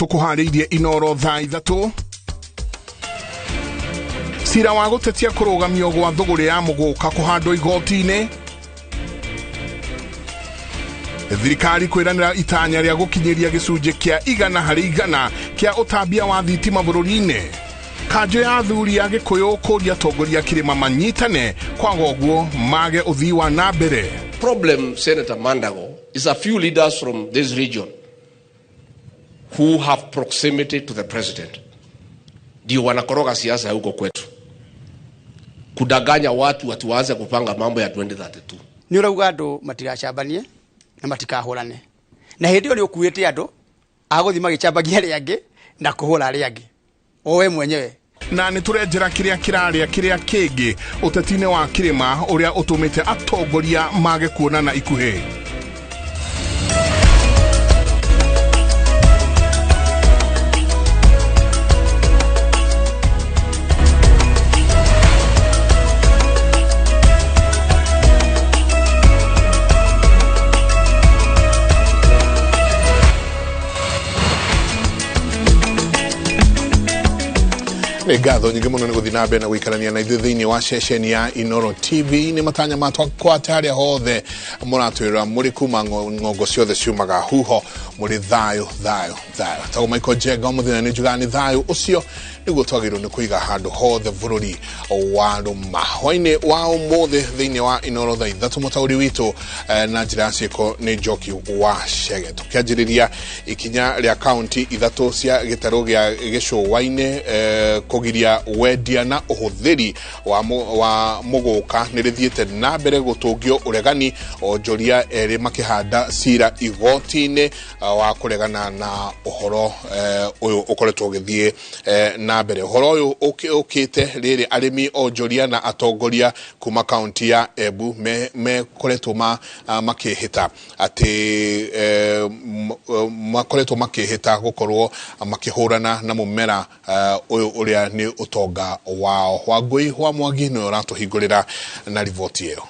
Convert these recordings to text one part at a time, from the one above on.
tukuhariirie Inoro thaa ithatu. Cira wa gutetia kurugamio gwa thuguri ya muguka kuhandwo igoti-ini. Thirikari kwiranira itanya ria gukinyiria gicunji kia 100% kia utambia wa thitima bururi-ini. Kanjo ya athuri ya Gikuyu kuria atongoria kirima manyitane kwaga uguo mage uthii wa na mbere. Problem, Senator Mandago, is a few leaders from this region who have proximity to the president. Ndio wanakoroga siasa huko kwetu, kudanganya watu waanze kupanga mambo ya 2032. Ni urauga andu matigacambanie na matikahurane, na hindi yo ni ukuite andu aguthi magicambagia ri angi na kuhura ri angi owe mwenyewe. Na ni turenjera kiria kiraria kiria kingi utetine wa kirima uria utumite atongoria mage kuonana ikuhi. Gatho nyingi muno ni guthinabe na guikarania na ithiini wa ceceni ya Inoro TV. Ni matanya matwa kwa taria hothe muratwira muri kuma ngongo ciothe ciumaga huho muri thayo tago Michael Jega muthina ni njugani thayo ucio niguo twagirwo ni kuiga handu hothe bururi wa ruma hwaine wa umothe thiini wa Inoro thaa ithatu. Mutauri witu na njira ciiko ni Njoki wa Chege tukianjiriria ikinya ria county ithatu cia gitaro gia Gicuwaine kugiria wendia na uhuthiri wa muguka nirithiete na mbere gutungio uregani onjoria eri makihanda cira igoti-ini wa kuregana na uhoro uyu ukoretwo githie na mbere. Uhoro uyu ukite riri arimi onjoria na atongoria kuma county ya Embu me koretwo makihita ati makoretwo makihita gukorwo makihurana na mumera uyu uria ni utonga wao. Wangui wa Mwangi no ratuhingurira na rivoti iyo.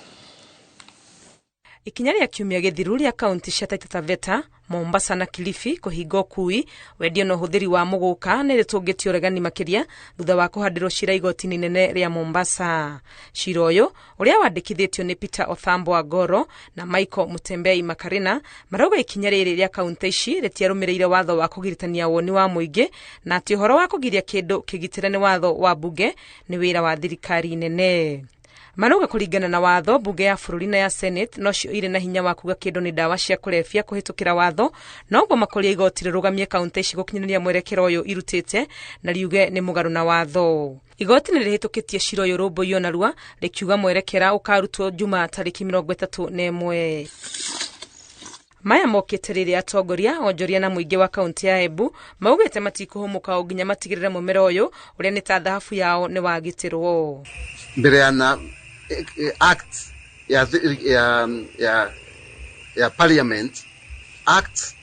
Ikinya ria kiumia githiru ria county cia Taita Taveta, Mombasa na Kilifi kuhingo kui wendio no huthiri wa muguka ni ritungitio uregani makiria thutha wa kuhandirwo cira igoti-ini nene ria Mombasa. Cira uyu uria wandikithitio ni Peter Othambo Agoro na Michael Mutembei Makarina marauga ikinya riri ria county ici ritiarumireire watho wa kugiritania woni wa muingi na ati uhoro wa kugiria kindu kigitire ni watho wa bunge ni wira wa thirikari nene. Manuga kuringana na watho bunge ya bururi na ya Senate no cio ire na hinya wa kuga kindu ni dawa cia kurefia kuhitukira watho, no uguo makoria igoti rirugamie county ici gukinyaniria mwerekero uyu irutite na riuge ni mugaru na watho. Igoti ni rihitukitie cira uyu rumbuyo na rua rikiuga mwerekera ukarutwo Juma tariki 31. Maya mokite riri atongoria onjoria na muingi wa county ya Embu maugite matikuhumuka uginya matigirire mumero uyu uria ni ta dhahabu yao ni wagitirwo mbere ya act ya parliament act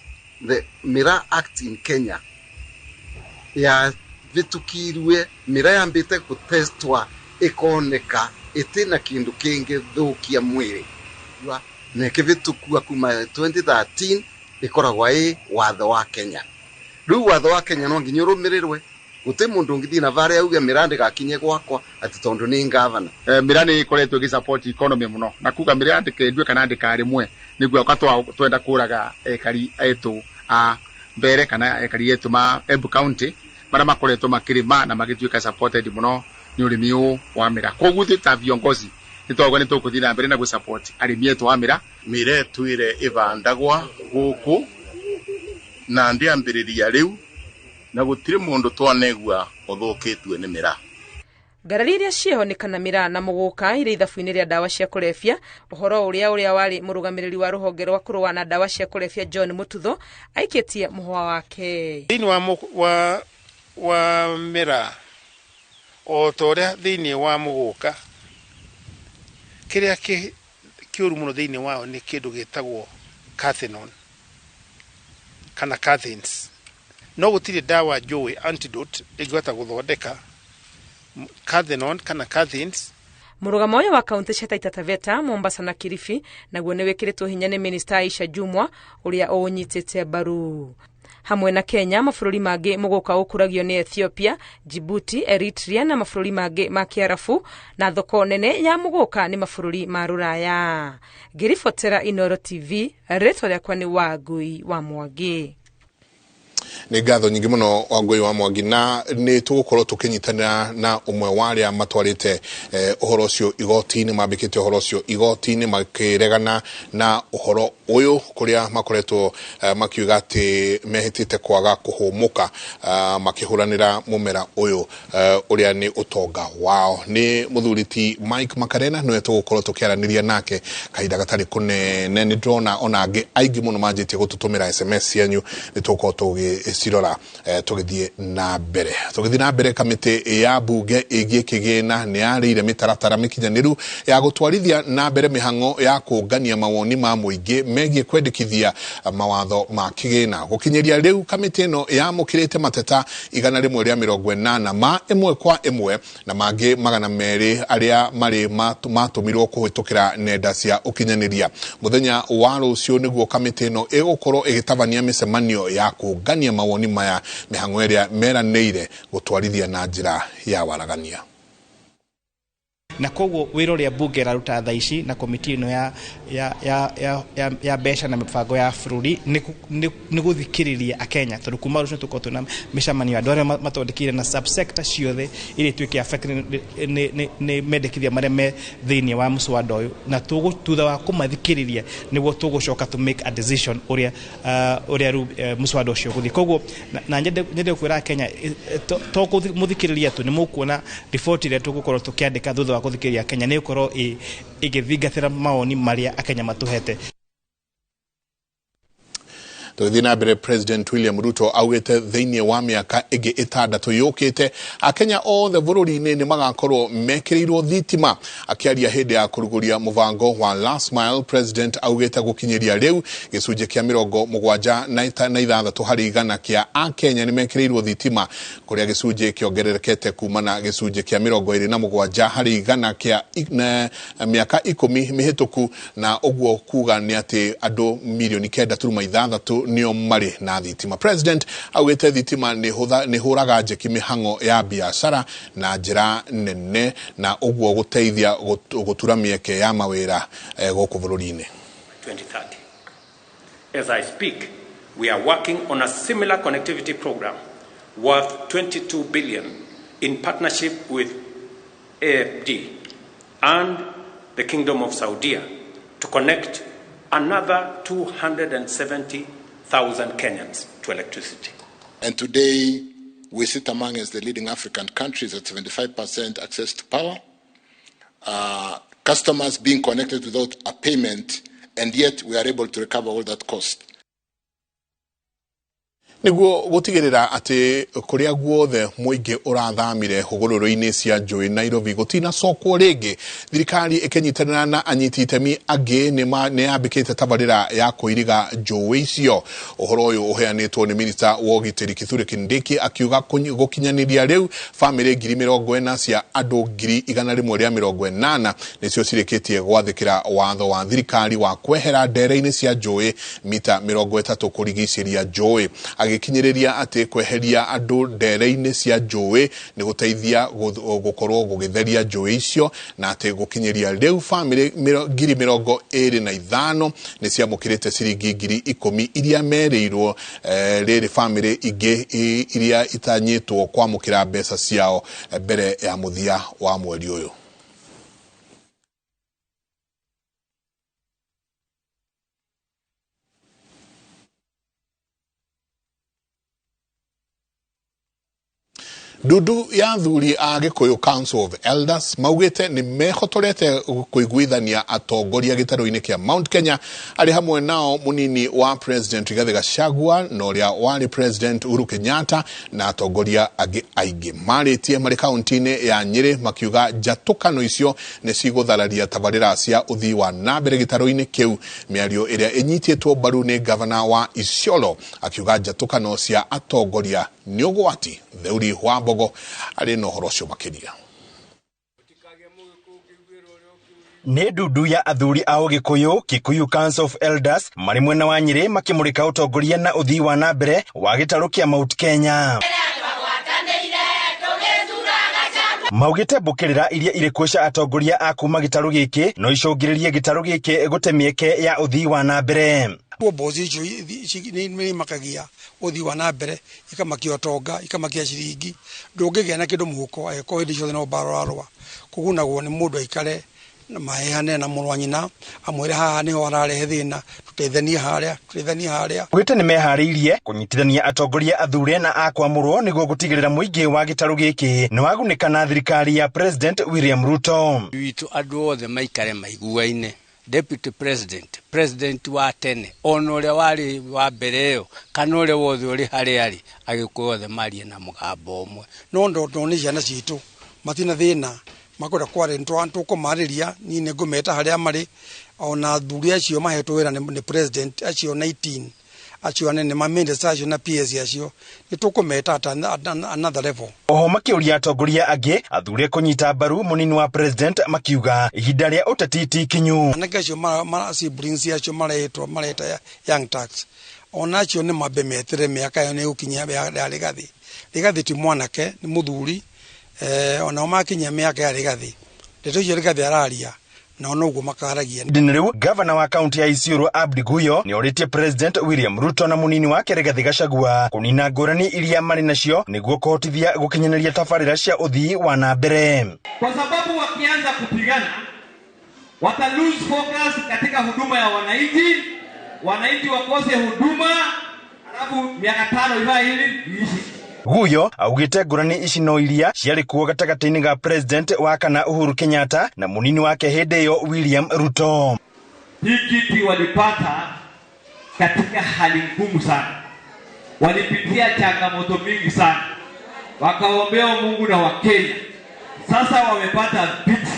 the Mira Act in Kenya ya vitukirwe mira yambite kutestwa ikoneka itina kindu kingi thukia mwiri na kivitukua kuma 2013 ikoragwa watho wa Kenya. Riu watho wa Kenya no nginya urumirirwe gute mundu ngithi na vare auge mirande gakinye gwakwa ati tondu ni governor mirande ikoretwo gi support economy muno na kuga mirande kendwe kana ndikari mwe niguo katwa twenda kuraga ekari etu a mbere kana ekari etu ma Embu County mara makoretwo makirima na magitwika supported muno ni urimi wa mira koguo ta viongozi nitogwa nitukuthira mbere na gu support arimi etu wa mira miretu ire ivandagwa guku na ndiambiriria riu na gutire mundu twanegwa uthukitwe ni mira. Ngarari iria ciehonekana mira na muguka ire ithabu-ini ria dawa cia kurefia uhoro uria wari murugamiriri wa ruhonge rwa kurua na dawa cia kurefia John Mututho aikitie muhwa wake thini wa mira o toria thini wa muguka kiria kiuru muno thini wao ni kindu gitagwo cathinone kana cathins. No gutire dawa joy antidote igwata guthondeka cathinone kana cathins. Murugamo uyu wa county cia Taita Taveta, Mombasa na Kilifi naguo ni wikiritwo hinya ni Minister Aisha Jumwa uria unyitite baru. hamwe na Kenya. Mabũrũri mangĩ mũgũka ũkũragio nĩ Ethiopia, Djibouti, Eritrea na mabũrũri mangĩ ma Kiarabu, na thoko nene ya mũgũka nĩ mabũrũri ma Rũraya. Ngĩribotera Inooro TV, rĩtwa rĩakwa nĩ Wangui wa Mwangi. Nĩ ngatho nyingĩ mũno Wangui wa Mwangi, na nĩ tũgũkorwo tũkĩnyitanĩra na ũmwe wa arĩa matwarĩte ũhoro ũcio igoti-inĩ, mambĩkĩte ũhoro ũcio igoti-inĩ makĩregana na ũhoro ũyũ, kũrĩa makoretwo makiuga atĩ mehĩtĩte kwaga kũhũmũka makĩhũranĩra mũmera ũyũ ũrĩa nĩ ũtonga wao. Nĩ mũthuri ti Mike Makarena nĩwe tũgũkorwo tũkĩaranĩria nake kahinda gatarĩ kũnene. Nĩ ndĩrona ona angĩ aingĩ mũno manjĩtie gũtũtũmĩra SMS cianyu, nĩ tũgũkorwo tũgĩcirora tũgĩthiĩ na mbere. Tũgĩthiĩ na mbere, kamĩtĩ ya mbunge ĩgiĩ kĩgĩna nĩ yarĩire mĩtaratara mĩkinyanĩru ya gũtwarithia na mbere mĩhang'o ya kũngania mawoni ma mũingĩ megiĩ kwendekithia mawatho ma kĩgĩna. Gũkinyĩria rĩu, kamĩtĩ ĩno yamũkĩrĩte mateta 180 ma ĩmwe kwa ĩmwe na mangĩ 200 arĩa marĩ matũmirwo kũhĩtũkĩra nenda cia ũkinyanĩria. Mũthenya wa rũciũ nĩguo kamĩtĩ ĩno ĩgũkorwo ĩgĩtabania mĩcemanio ya kũngania mawoni maya, mĩhang'o ĩrĩa meranĩire gũtwarithia na njĩra ya waragania. Na koguo wĩra ũrĩa mbunge ĩraruta thaa ici na komiti ĩno ya mbeca na mĩbango ya bũrũri nĩ gũthikĩrĩria Akenya, tondũ kuma rũciũ tũkorwo twĩna mĩcemanio ya andũ arĩa mathondekire na subsector ciothe iria ituĩke affected nĩ mendekithia marĩa me thĩinĩ wa mũswada ũyũ, na thutha wa kũmathikĩrĩria nĩguo tũgũcoka to make a decision ũrĩa rĩu mũswada ũcio gũthiĩ. Koguo na nyende kwĩra Akenya to kũmũthikĩrĩria tu, nĩ mũkuona report ĩrĩa tũgũkorwo tũkĩandĩka thutha wa gũthikĩrĩria Akenya nĩ ũkorwo ĩgĩthingatĩra mawoni marĩa Akenya matũhete. Tũgĩthiĩ na mbere, President William Ruto augĩte thĩinĩ wa mĩaka ĩngĩ 6 yũkĩte Akenya othe bũrũri-inĩ nĩ magakorwo mekĩrĩirwo thitima. Akĩaria hĩndĩ ya kũrugũria mũbango wa Last Mile, President augĩte gũkinyĩria rĩu gĩcunjĩ kĩa 76 harĩ igana kĩa Akenya nĩ mekĩrĩirwo thitima, kũrĩa gĩcunjĩ kĩongererekete kuma na gĩcunjĩ kĩa 27 harĩ igana kĩa mĩaka 10 mĩhĩtũku, na ũguo kuga nĩ atĩ andũ milioni 9.6 nio marĩ na thitima. President augĩte thitima nĩ hũraga njeki mĩhang'o ya biacara na njĩra nene, na ũguo gũteithia gũtura mĩeke ya mawĩra gũkũ bũrũri-inĩ. 2030. As I speak, we are working on a similar connectivity program worth 22 billion in partnership with AFD and the Kingdom of Saudi to connect another 270,000 Kenyans to electricity. And today, we sit amongst the leading African countries at 75% access to power, customers being connected without a payment, and yet we are able to recover all that cost. Nĩguo gũtigĩrĩra atĩ kũrĩa guothe mũingĩ ũrathamire hũgũrũrũ-inĩ cia njũĩ Nairobi gũtinacokwo rĩngĩ, thirikari ĩkĩnyitanĩra na anyiti itemi angĩ nĩ yambĩkĩte tabarĩra ya kũiriga njũĩ icio. Ũhoro ũyũ ũheanĩtwo nĩ minista wa ũgitĩri Kithure Kindiki, akiuga gũkinyanĩria rĩu bamĩrĩ 40,000 cia andũ 180 nĩcio cirĩkĩtie gwathĩkĩra watho wa thirikari wa kwehera ndere-inĩ cia njũĩ mita 30 kũrigicĩria njũĩ. Agĩkinyĩrĩria atĩ kweheria andũ ndere-inĩ cia njũĩ nĩ gũteithia gũkorwo gũgĩtheria njũĩ icio, na atĩ gũkinyĩria rĩu bamĩrĩ 25,000 nĩ ciamũkĩrĩte ciringi 10,000 iria merĩirwo rĩrĩ bamĩrĩ ingĩ iria itanyĩtwo kwamũkĩra mbeca ciao mbere ya mũthia wa mweri ũyũ. Ndudu ya thuri a Gĩkũyũ Council of Elders maugĩte nĩ mehotorete kũiguithania atongoria gĩtarũ-inĩ kĩa Mount Kenya, arĩ hamwe nao mũnini wa President Rigathi Gachagua na ũrĩa warĩ President Uhuru Kenyatta na atongoria angĩ aingĩ. Marĩtie marĩ kaunti-inĩ ya Nyĩrĩ makiuga njatũkano icio nĩ cigũthararia tabarĩra cia ũthii wa na mbere gĩtarũ-inĩ kĩu. Mĩario ĩrĩa ĩnyitĩtwo mbaru nĩ gavana wa Isiolo akiuga njatũkano cia atongoria nĩ ũgwati. Theuri Wambogo arĩ na ũhoro ũcio makĩria. Nĩ ndundu ya athuri a Ũgĩkũyũ, Kikuyu Council of Elders, marĩ mwena wa Nyĩrĩ makĩmũrĩka ũtongoria na ũthii wa na mbere wa gĩtarũ kĩa Mount Kenya. Maugĩte mbũkĩrĩra iria irĩ kuo cia atongoria a kuma gĩtarũ gĩkĩ no icũngĩrĩrie gĩtarũ gĩkĩ gũte mĩeke ya ũthii wa na mbere. Mbozi icio nĩ makagia ũthii wa na mbere, ikamakia ũtonga, ikamakia ciringi, ndũngĩgĩa na kĩndũ mũhuko angĩkorwo hĩndĩ ciothe no bararwa. Kugunagwo nĩ mũndũ aikare na mahehane na mũrũ wa nyina amwĩre haha nĩho ararehe thĩna, tũteithanie harĩa. Gwĩte nĩ meharĩirie kũnyitithania atongoria athure na akwamũrwo nĩguo gũtigĩrĩra mũingĩ wa gĩtarũ gĩkĩ nĩ wagunĩka na thirikari ya President William Ruto. Witũ andũ othe maikare maiguaine. Deputy President wa tene, ona ũrĩa warĩ wa mbere ĩyo, kana ũrĩa wothe ũrĩ harĩa arĩ, Agĩkũyũ othe marie na mũgambo ũmwe. No ndoto nĩ ciana citũ matina thĩna makwenda kwarĩntwa tũkũmarĩria ni nĩ ngũmeta harĩa marĩ, ona athuri acio mahetwo wĩra nĩ president acio 19 acio anene ma ministers acio na PS acio nĩ tũkũmeta at another level. Oho makĩũria atongoria angĩ athure kũnyita mbaru mũnini wa president makiuga ihinda rĩa ũteti ti ikinyu. Anake acio siblings acio mareta young tax ona acio nĩ mambe metere mĩaka yo nĩ gũkinyia ya Rigathi ti mwanake nĩ mũthuri ona makinyia mĩaka ya Rigathi ndeto icio Rigathi araria na ona uguo makaragia. Ndini rĩu gavana wa kaunti ya Isiolo Abdi Guyo nĩ orĩtie President William Ruto na mũnini wake Rigathi Gachagua kũnina ngũrani iria marĩ nacio nĩguo kũhotithia gũkinyanĩria tabarĩra cia ũthii wa na mbere. Kwa sababu wakianza kupigana wata lose focus katika huduma ya wananchi wakose huduma, alafu miaka 5 iva hili iishi. Guyo augĩte ngũrani ici no iria ciarĩ kuo gatagatĩ-inĩ ga President wa kana Uhuru Kenyatta na mũnini wake hĩndĩ ĩyo William Ruto. Hii kiti walipata katika hali ngumu sana, walipitia changamoto mingi sana, wakaombea Mungu na Wakenya. Sasa wamepata viti,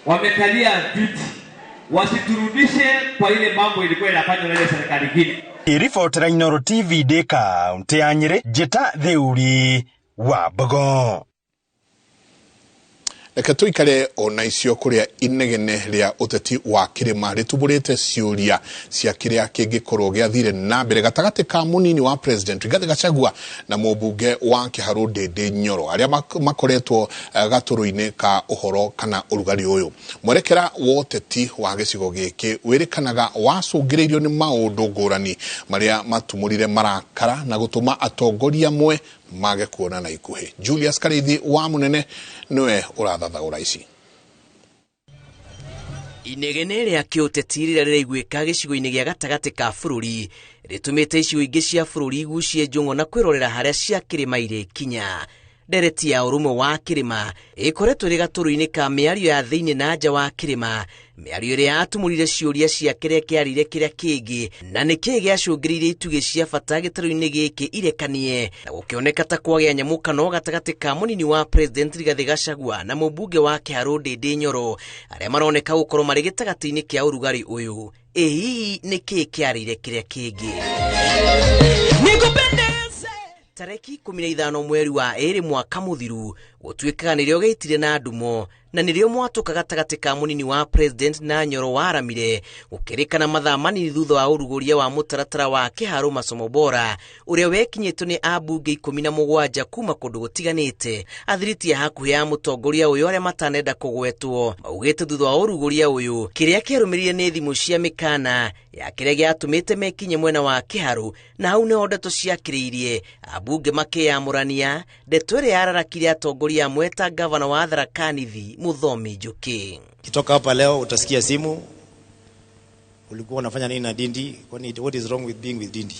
wamekalia viti, wasiturudishe kwa ile mambo ilikuwa inafanywa na ile serikali nyingine. Iribotera Inooro TV ndĩ kaunti ya Nyĩrĩ, njĩta Thĩũri wa Mbogo. Reke tũikare ona icio kũrĩa inegene rĩa ũteti wa kĩrĩma rĩtubũrĩte ciũria cia kĩrĩa kĩngĩkorwo gĩathire na mbere gatagatĩ ka mũnini wa President Rigathi Gachagua na mũmbunge wa Kĩharũ Ndĩndĩ Nyoro arĩa makoretwo gatũrũ-inĩ ka ũhoro kana ũrugarĩ ũyũ. Mwerekera wa ũteti wa gĩcigo gĩkĩ wĩrĩkanaga wacũngĩrĩirio nĩ maũndũ ngũrani marĩa matumũrire marakara na gũtũma atongoria amwe mage kuona na ikuhĩ. Julius Karithi wa Munene niwe ũrathathaũra ici. Inegene rĩa kĩũteti rĩrĩa rĩraiguĩka gĩcigo-inĩ gĩa gatagatĩ ka bũrũri rĩtũmĩte icigo ingĩ cia bũrũri igucie njũng'o na kwĩrorera harĩa cia kĩrĩma irĩ kinya. Ndereti ya ũrũmwe wa kĩrĩma ĩkoretwo ĩrĩ gatũrũ-inĩ ka mĩario ya thĩinĩ na nja wa kĩrĩma, mĩario ĩrĩa yatumũrire ciũria cia kĩrĩa kĩarire kĩrĩa kĩngĩ na nĩkĩĩ gĩacũngĩrĩirie itugĩ cia bata gĩtarũ-inĩ gĩkĩ irekanie na gũkĩoneka ta kwagĩa nyamũkano gatagatĩ ka mũnini wa President Rigathi Gachagua na mũmbunge wa Kĩharũ Ndĩndĩ Nyoro arĩa maroneka gũkorwo marĩ gĩtagatĩ-inĩ kĩa ũrugarĩ ũyũ. Hihi nĩkĩĩ kĩarĩire kĩrĩa kĩngĩ? Tareki 15 mweri wa ĩrĩ mwaka mũthiru gũtuĩkaga nĩrĩo gĩitire na ndumo na nĩrĩo mwatũka gatagatĩ ka mũnini wa President na Nyoro waramire gũkĩrĩkana mathaa manini thutha wa ũrugũria wa mũtaratara wa Kĩharũ masomo bora ũrĩa wekinyĩtwo nĩ ambunge 17 kuma kũndũ gũtiganĩte. Athiriti ya hakuhĩ ya mũtongoria ũyũ arĩa matanenda kũgwetwo maugĩte thutha wa ũrugũria ũyũ kĩrĩa kĩarũmĩrĩire nĩ thimũ cia mĩkana ya kĩrĩa gĩatũmĩte mekinye mwena wa Kĩharũ na hau nĩho ndeto ciakĩrĩirie ambunge makĩyamũrania ndeto ĩrĩa yararakire atongoria amwe ta gavana wa Tharaka Nithi Muthomi Njuki. Kitoka hapa leo utasikia simu, ulikuwa unafanya nini na Ndindi? What is wrong with being with Ndindi?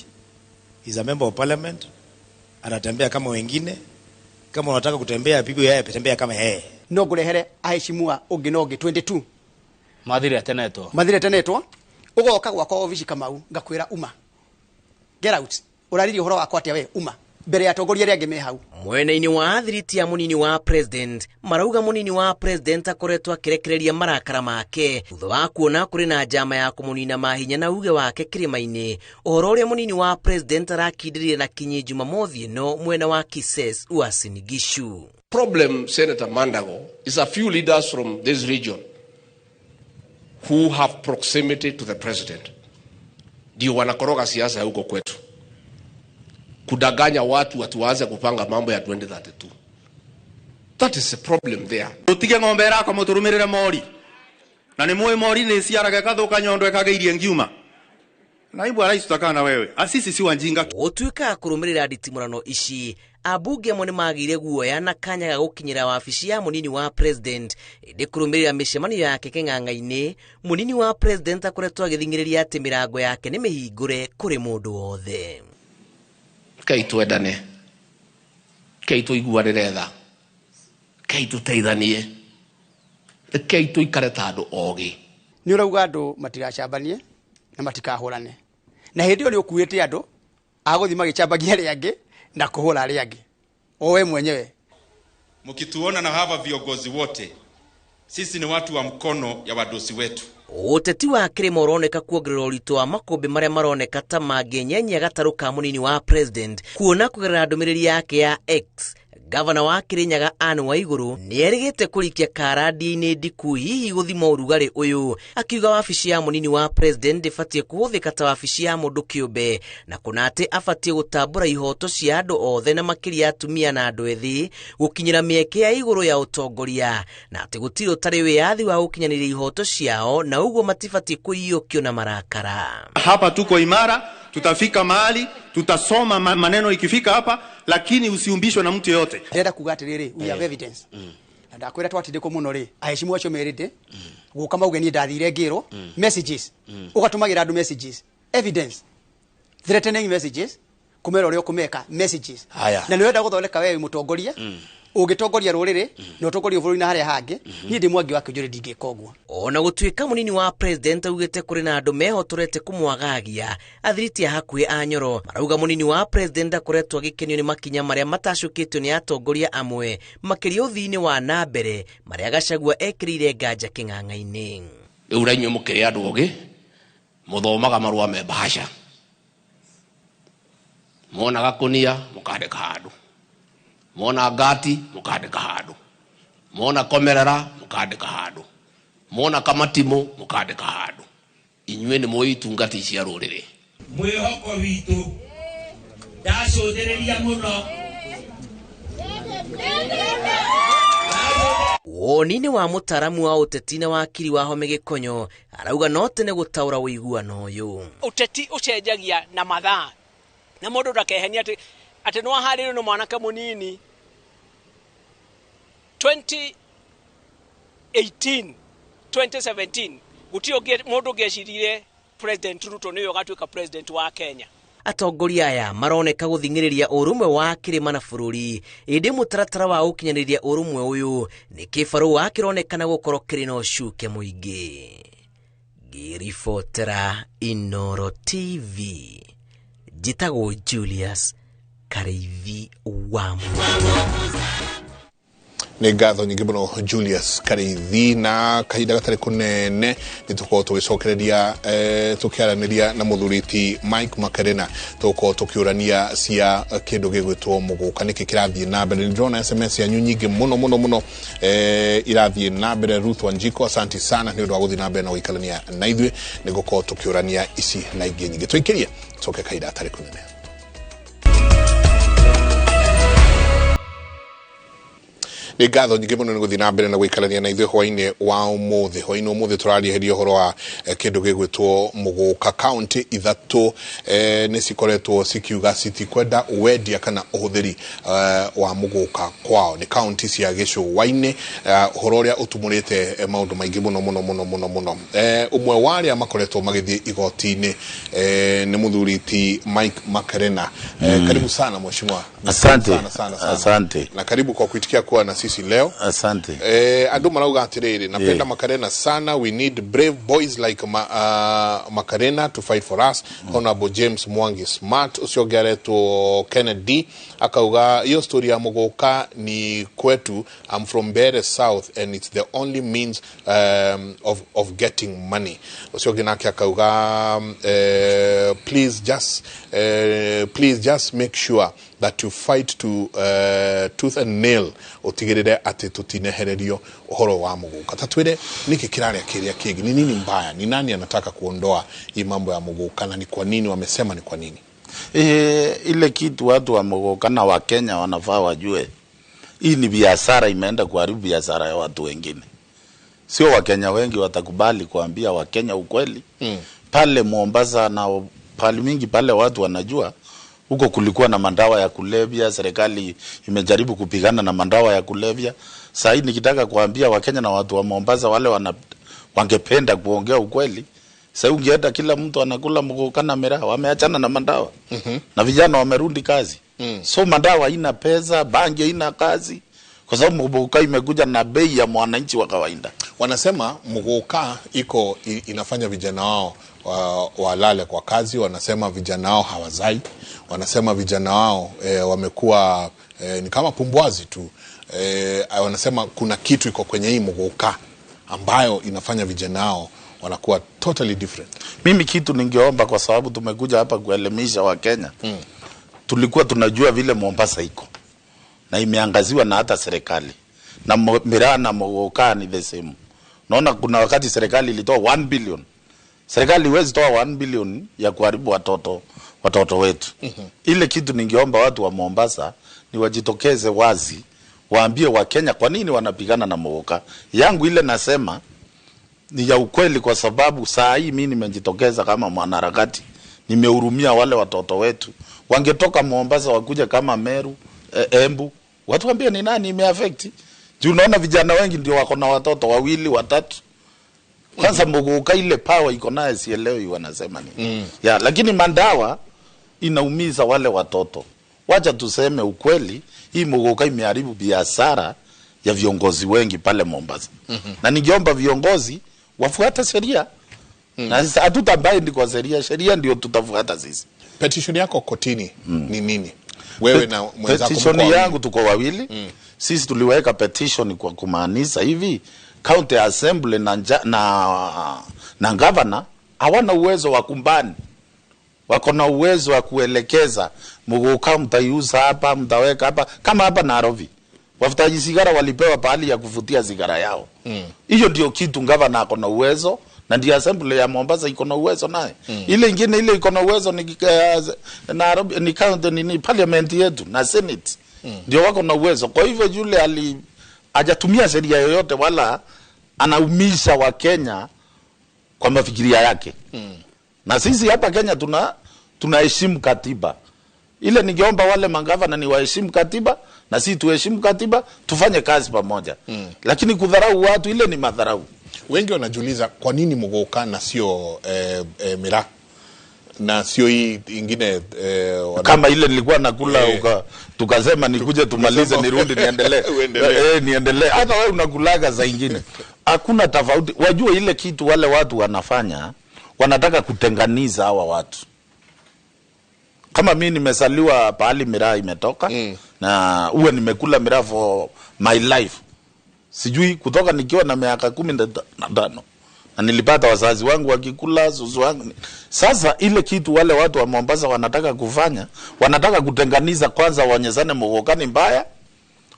He's a member of parliament, anatembea kama wengine. Kama unataka kutembea apigwe yeye, tembea kama yeye. No ngurehere aheshimua ungi no 22 mathire tenetwo ugoka gwakwa ofici Kamau ngakwira uma get out urariri uhoro wakwa atia we uma mbere ya atongoria arĩa angĩ me hau. Mwena-inĩ wa athiriti ya mũnini wa President marauga mũnini wa President akoretwo akĩrekereria marakara make thutha wa kuona kũrĩ na njama ya kũmũnina mahinya na uge wake kĩrĩma-inĩ, ũhoro ũrĩa mũnini wa President arakindĩrĩria na kinyi Jumamothi ĩno mwena wa Kises Uasin Gishu. Problem, Senator Mandago, is a few leaders from this region who have proximity to the president ndio wanakoroga siasa huko kwetu, kudanganya watu waanze kupanga mambo ya 2032. That is a problem there. Utige ng'ombe yako muturumirire mori na ni muwe mori ni ciaraga kathuka nyondo ekageirie ngiuma. Naibu rais tutakana wewe. Asisi si wanjinga. Otuika kurumirira nditimurano ici abunge amwe nimagire guoya na kanya ga gukinyira wabici ya munini wa president indi kurumirira micemanio yake king'ang'a-ini munini wa president akoretwo agithingiriria ati mirango yake ni mihingure kuri mundu wothe. Kai twendane, kai tuiguanire tha, kai tuteithanie, kai tuikare ta andu ogi. Ni urauga andu matigacambanie na matikahurane, na hindi yo ni ukuite andu aguthi magicambagia ri angi na kuhura ri angi owe mwenyewe. Mkituona na hapa viongozi wote, sisi ni watu wa mkono ya wadosi wetu. Uteti wa kirimo uroneka kuongerera uritu wa makombe maria maroneka ta mangenyenyia gataru ka munini wa president kuona kugerera ndumiriri yake ya X. Gavana wa Kirinyaga Anne Waiguru nierigite kurikia karadi-ini ndiku hihi guthima urugari uyu, akiuga wabici ya munini wa president ndibatie kuhuthika ta wabici ya mundu kiumbe na kuna ati abatie gutambura ihoto cia andu othe na makiria atumia na andu ethi gukinyira mieke ya iguru ya utongoria, na ati gutiri utari wiathi wa gukinyaniria ihoto ciao na uguo matibatie kuiyukio na marakara. Hapa tuko imara, tutafika mahali, tutasoma maneno ikifika hapa, lakini usiumbishwe na mtu yote. Ndenda kuga atiriri, we have evidence. Ndakwira twatindiko muno ri, aheshimu acio merite guka mauge ni ndathire ngiro messages ugatumagira andu messages, evidence, threatening messages, kumera uri ukumeka messages, na ni wenda guthondeka wewe mutongoria ugitongoria ruriri no utongoria bũrũri na haria hangi ni ndi mwangi wake njuri ndingika ũguo. Ona gutuika munini wa president ugite kuri na andu mehotorete kumwagagia athiriti hakuhi a Nyoro marauga munini wa president akoretwo agikenio ni makinya maria matacukitio ni atongoria amwe makiria uthini wa na mbere maria Gachagua ekirire nganja king'ang'a-ini. Uranywe mukiria andu ogi muthomaga marua me bahasha, mona gakunia mukandika handu, mona ngati mukandika handu, mona komerera mukandika handu, mona kamatimu mukandika handu. Inywe ni muitungati cia ruriri. Mwihoko witu ndacothereria muno. Wonini wa mutaramu wa uteti na wakiri wa Home Gikonyo arauga no tene gutaura uiguano uyu. Uteti ucenjagia na mathaa na mundu ndakehenia ati no aharire no mwanake munini 2018 2017 gutio mundu ngecirire President Ruto niyo gatuika president wa Kenya. Atongoria aya maroneka guthingiriria urumwe wa kirima na bururi indi mutaratara wa ukinyaniria urumwe uyu ni kifaru wa kironekana gukorwo kiri no shuke muingi. Girifotera Inoro TV, jitago Julius Kareivi Wamu. Nĩ ngatho nyingĩ mũno Julius Kareithi, na kahinda gatarĩ kũnene nĩ tũkorwo tũgĩcokereria tũkĩaranĩria na mũthurĩti Mike Makarena, tũkorwo tũkĩũrania cia kĩndũ gĩgwĩtwo mũgũka nĩkĩ kĩrathiĩ na mbere. Nĩ ndĩrona SMS yanyu nyingĩ mũno irathiĩ na mbere. Ruth Wanjiko, asanti sana nĩ ũndũ wa gũthiĩ na mbere na gũikarania na ithuĩ, nĩ gũkorwo tũkĩũrania ici na ingĩ nyingĩ. Tũikĩrie tũcoke kahinda gatarĩ kũnene. Nĩ ngatho nyingĩ mũno nĩ gũthiĩ na mbere na gũikarania na ithuĩ hwainĩ wa ũmũthĩ. Hwainĩ ũmũthĩ tũrarĩrĩria ũhoro wa kĩndũ gĩgwĩtwo mũgũka. Kaunti ithatũ nĩ cikoretwo cikiuga citikwenda wendia kana ũhũthĩri wa mũgũka kwao. Nĩ kaunti cia gĩcũa-inĩ, ũhoro ũrĩa ũtumũrĩte maũndũ maingĩ mũno. Ũmwe wa arĩa makoretwo magĩthiĩ igoti-inĩ nĩ mũthurĩti Mike Makarena. Karibu sana mheshimiwa. Asante. Na karibu kwa kuitikia kuwa na sisi leo. Asante. Andu marauga atiriri, napenda Makarena sana. We need brave boys like Makarena to fight for us. Honorable James Mwangi Smart ucio gereto Kennedy akauga hiyo story ya muguka ni kwetu. I'm from Bere South and it's the only means of getting money. Ucio ginake akauga please just make sure that you fight to tooth and nail utigirire ati tutinehererio uhoro wa muguka. Tatwire niki kiraria kiria kigi, ni nini mbaya, ni nani anataka kuondoa hii mambo ya muguka na ni kwa nini wamesema ni kwa nini? Ile kitu watu wa muguka na wa Kenya wanafaa wajue, hii ni biashara imeenda kuharibu biashara ya watu wengine. Sio Wakenya wengi watakubali kuambia Wakenya ukweli. Pale Mombasa na pale mingi pale watu wanajua huko kulikuwa na mandawa ya kulevya, serikali imejaribu kupigana na mandawa ya kulevya. Sasa hii nikitaka kuambia Wakenya na watu wa Mombasa wale wangependa kuongea ukweli, sasa ungeenda kila mtu anakula muguka na miraa, wameachana na mandawa. Na vijana wamerudi kazi. So mandawa haina pesa, bangi haina kazi, kwa sababu muguka imekuja na bei ya mwananchi wa kawaida. Wanasema muguka inafanya vijana wao walale kwa kazi, wanasema vijana wao hawazai, wanasema vijana wao wamekuwa ni kama pumbwazi tu. Wanasema kuna kitu iko kwenye hii muguka ambayo inafanya vijana wao wanakuwa totally different. Mimi kitu ningeomba, kwa sababu tumekuja hapa kuelimisha wa Kenya. Tulikuwa tunajua vile Mombasa iko na imeangaziwa na hata serikali, na miraa na muguka ni the same. Naona kuna wakati serikali ilitoa 1 billion. Serikali huwezi toa 1 billion ya kuharibu watoto wetu. Ile kitu ningeomba watu wa Mombasa ni wajitokeze wazi, waambie wa Kenya kwa nini wanapigana na muguka. Yangu ile nasema ni ya ukweli, kwa sababu saa hii mimi nimejitokeza kama mwanaharakati, nimehurumia wale watoto wetu. Wangetoka Mombasa wakuja kama Meru, Embu, watu waambie ni nani imeaffect. Juu unaona vijana wengi ndio wako na watoto 2 3. Kwanza muguka ile power iko naye sielewi wanasema nini. Lakini mandawa inaumiza wale watoto. Wacha tuseme ukweli, hii muguka imeharibu biashara ya viongozi wengi pale Mombasa. Na ningeomba viongozi wafuate sheria. Na sasa hatutabind kwa sheria ndio tutafuata sisi. Petition yako kotini ni nini? Wewe na mwenzako. Petition yangu tuko wawili. Sisi tuliweka petition kwa kumaanisha hivi, county assembly na governor hawana uwezo wa kumbani. Wako na uwezo wa kuelekeza muguka mtaiuza hapa, mtaweka hapa, kama hapa Nairobi. Wafutaji sigara walipewa pahali ya kufutia sigara yao. Hiyo ndio kitu governor ako na uwezo, na ndio assembly ya Mombasa iko na uwezo naye. Ile ingine ile iko na uwezo ni Nairobi, ni county ni parliament yetu na senate. Ndio wako na uwezo. Kwa hivyo yule hajatumia sheria yoyote wala anaumisha wa Kenya kwa mafikiria yake. Na sisi hapa Kenya tunaheshimu katiba. Ile ningeomba wale mangavana ni waheshimu katiba na sisi tuheshimu katiba, tufanye kazi pamoja. Lakini kudharau watu ile ni madharau. Wengi wanajiuliza kwa nini muguka na sio miraa na sio hii ingine kama ile nilikuwa nakula tukasema nikuje tumalize nirudi niendelee. Niendelee. Hata wewe unakulaga za ingine. Hakuna tofauti. Wajua ile kitu wale watu wanafanya, wanataka kutenganiza hawa watu. Kama mimi nimesaliwa pahali miraa imetoka na uwe nimekula miraa for my life. Sijui kutoka nikiwa na miaka 15 na nilipata wazazi wangu wakikula, zuzu wangu. Sasa ile kitu wale watu wa Mombasa wanataka kufanya, wanataka kutenganiza. Kwanza waonyeshane muguka ni mbaya,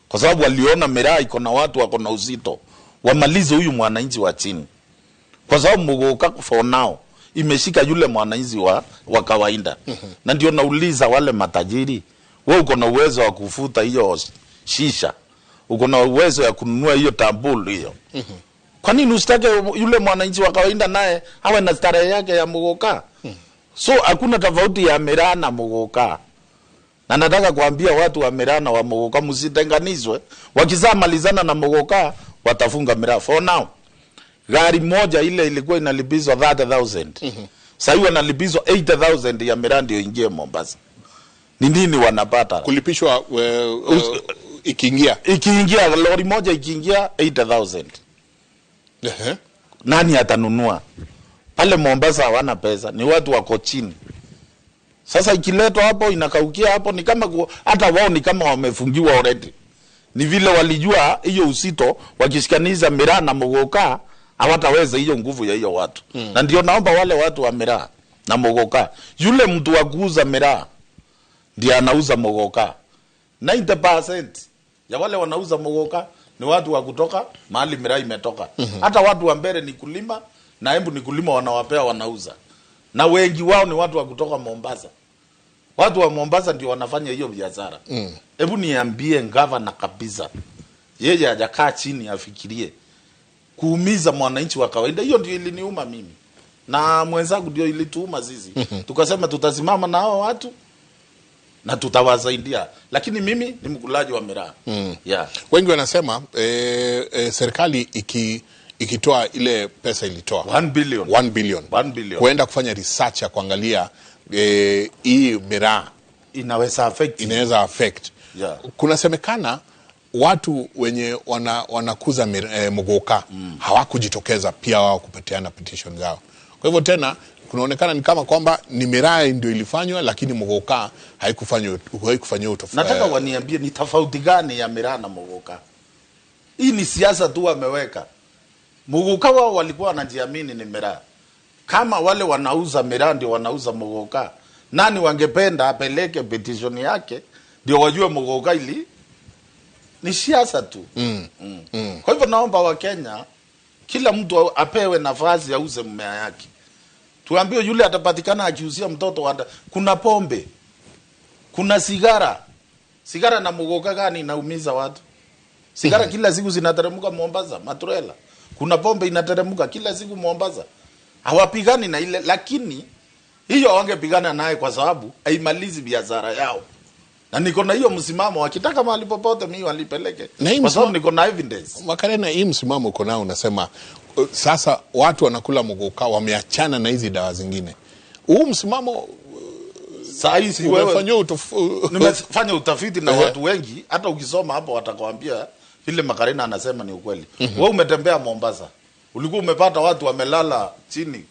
kwa sababu waliona miraa iko na watu wako na uzito. Wamalize huyu mwananchi wa chini, kwa sababu muguka for now imeshika yule mwananchi wa kawaida. Na ndio nauliza wale matajiri, wewe uko na uwezo wa kufuta hiyo shisha, uko na uwezo ya kununua hiyo tambul hiyo. Kwa nini usitake yule mwananchi wa kawaida naye awe na starehe yake ya muguka? So hakuna tofauti ya miraa na muguka. Na nataka kuambia watu wa miraa na wa muguka msitenganizwe. Wakizaa malizana na muguka watafunga miraa. For now gari moja ile ilikuwa inalipizwa 30,000. Sasa hiyo inalipizwa 80,000 ya miraa ndio ingie Mombasa. Ni nini wanapata? Kulipishwa ikiingia lori moja ikiingia 80,000. Nani atanunua? Pale Mombasa hawana pesa, ni watu wako chini. Sasa ikiletwa hapo inakaukia hapo, ni kama hata wao ni kama wamefungiwa already. Ni vile walijua hiyo usito, wakishikaniza miraa na muguka hawataweza hiyo nguvu ya hiyo watu. Na ndio naomba wale watu wa miraa na muguka, yule mtu wa kuuza miraa ndiye anauza mogoka. 90% ya wale wanauza mogoka ni watu wa kutoka mahali miraa imetoka. Hata watu wa mbele ni kulima na Embu ni kulima, wanawapea wanauza. Na wengi wao ni watu wa kutoka Mombasa. Watu wa Mombasa ndio wanafanya hiyo biashara. Hebu niambie gavana kabisa, yeye hajakaa chini afikirie kuumiza mwananchi wa kawaida. Hiyo ndio iliniuma mimi. Na mwenzangu ndio ilituuma sisi. Tukasema tutasimama na hao watu na tutawasaidia. Lakini mimi ni mkulaji wa miraa. Yeah. Wengi wanasema serikali ikitoa ile pesa ilitoa 1 billion. 1 billion. 1 billion. Kuenda kufanya research ya kuangalia hii miraa inaweza affect. Yeah. Kunasemekana watu wenye wanakuza mogoka hawakujitokeza pia wao kupatiana petition zao. Kwa hivyo tena kunaonekana ni kama kwamba ni miraa ndio ilifanywa, lakini mogoka haikufanywa utofauti. Nataka waniambie ni tofauti gani ya miraa na mogoka? Hii ni siasa tu wameweka. Mogoka wao walikuwa wanajiamini ni miraa. Kama wale wanauza miraa ndio wanauza mogoka, nani wangependa apeleke petition yake ndio wajue mogoka ili ni siasa tu. Kwa hivyo naomba wa Kenya kila mtu apewe nafasi auze mmea yake. Tuambiwe yule atapatikana akiuzia mtoto kuna pombe, kuna sigara. Sigara na mogoka gani inaumiza watu? Sigara kila siku zinateremka Mombasa, matrela. Kuna pombe inateremka kila siku Mombasa. Hawapigani na ile, lakini hiyo wangepigana naye kwa sababu haimalizi biashara yao. Na niko na hiyo msimamo, wakitaka mahali popote mimi walipeleke. Kwa sababu niko na evidence. Makarena, hii msimamo uko nao, unasema sasa watu wanakula mogoka wameachana na hizi dawa zingine. Huu msimamo saa hizi wewe nimefanya utafiti na watu wengi, hata ukisoma hapo watakwambia vile Makarena anasema ni ukweli. Wewe umetembea Mombasa, ulikuwa umepata watu wamelala chini.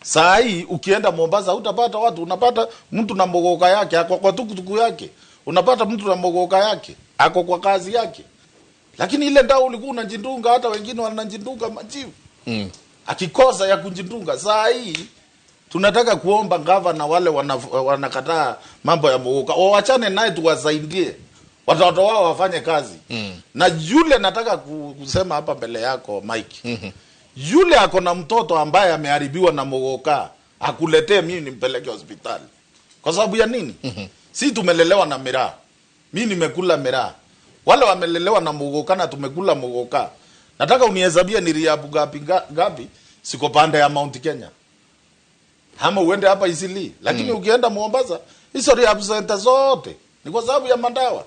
Saa hii ukienda Mombasa utapata watu, unapata mtu na mogoka yake, ako kwa tukutuku yake. Unapata mtu na mogoka yake, ako kwa kazi yake. Lakini ile dawa ulikuwa unajindunga, hata wengine wanajindunga majivu. Akikosa ya kujindunga. Saa hii tunataka kuomba gavana wale wanakataa mambo ya mogoka, waachane naye tuwasaidie. Watoto wao wafanye kazi. Na yule nataka kusema hapa mbele yako Mike. Yule ako na mtoto ambaye ameharibiwa na mogoka, akuletee mimi nimpeleke hospitali. Kwa sababu ya nini? Si tumelelewa na miraa. Mimi nimekula miraa. Wale wamelelewa na mogoka na tumekula mogoka. Nataka unihesabie ni riabu gapi siko pande ya Mount Kenya. Hama uende hapa Isili. Lakini ukienda Mombasa, hizo riabu center zote ni kwa sababu ya mandawa.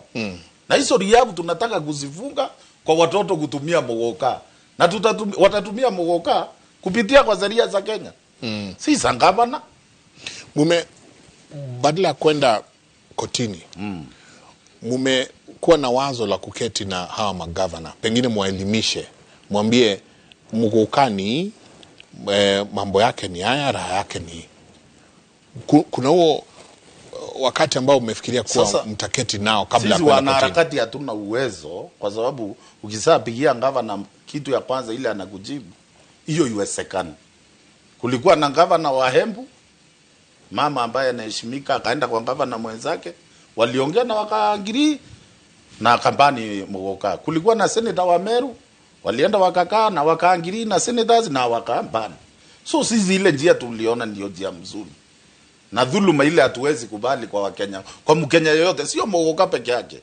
Na hizo riabu tunataka kuzifunga kwa watoto kutumia mogoka. Na watatumia mogoka kupitia kwa sheria za Kenya. Si sangabana. Badala kwenda kotini. Kuwa na wazo la kuketi na hawa magavana. Pengine muelimishe. Mwambie mogokani mambo yake ni haya, raha yake ni. Kuna huo wakati ambao umefikiria kuwa sasa, mtaketi nao kabla ya kwenda kotini. Sisi wanaharakati hatuna uwezo, kwa sababu ukisapigia gavana kitu ya kwanza ile anakujibu, hiyo iwesekana. Kulikuwa na gavana wa Embu, mama ambaye anaheshimika, akaenda kwa gavana mwenzake, waliongea na wakaangiri na kampani mogoka. Kulikuwa na senator wa Meru, walienda wakakaa na wakaangiri na senators na wakaambana. So sisi ile njia tuliona ndio njia mzuri. Na dhuluma ile hatuwezi kubali kwa Wakenya. Kwa Mkenya yoyote, sio mogoka peke yake.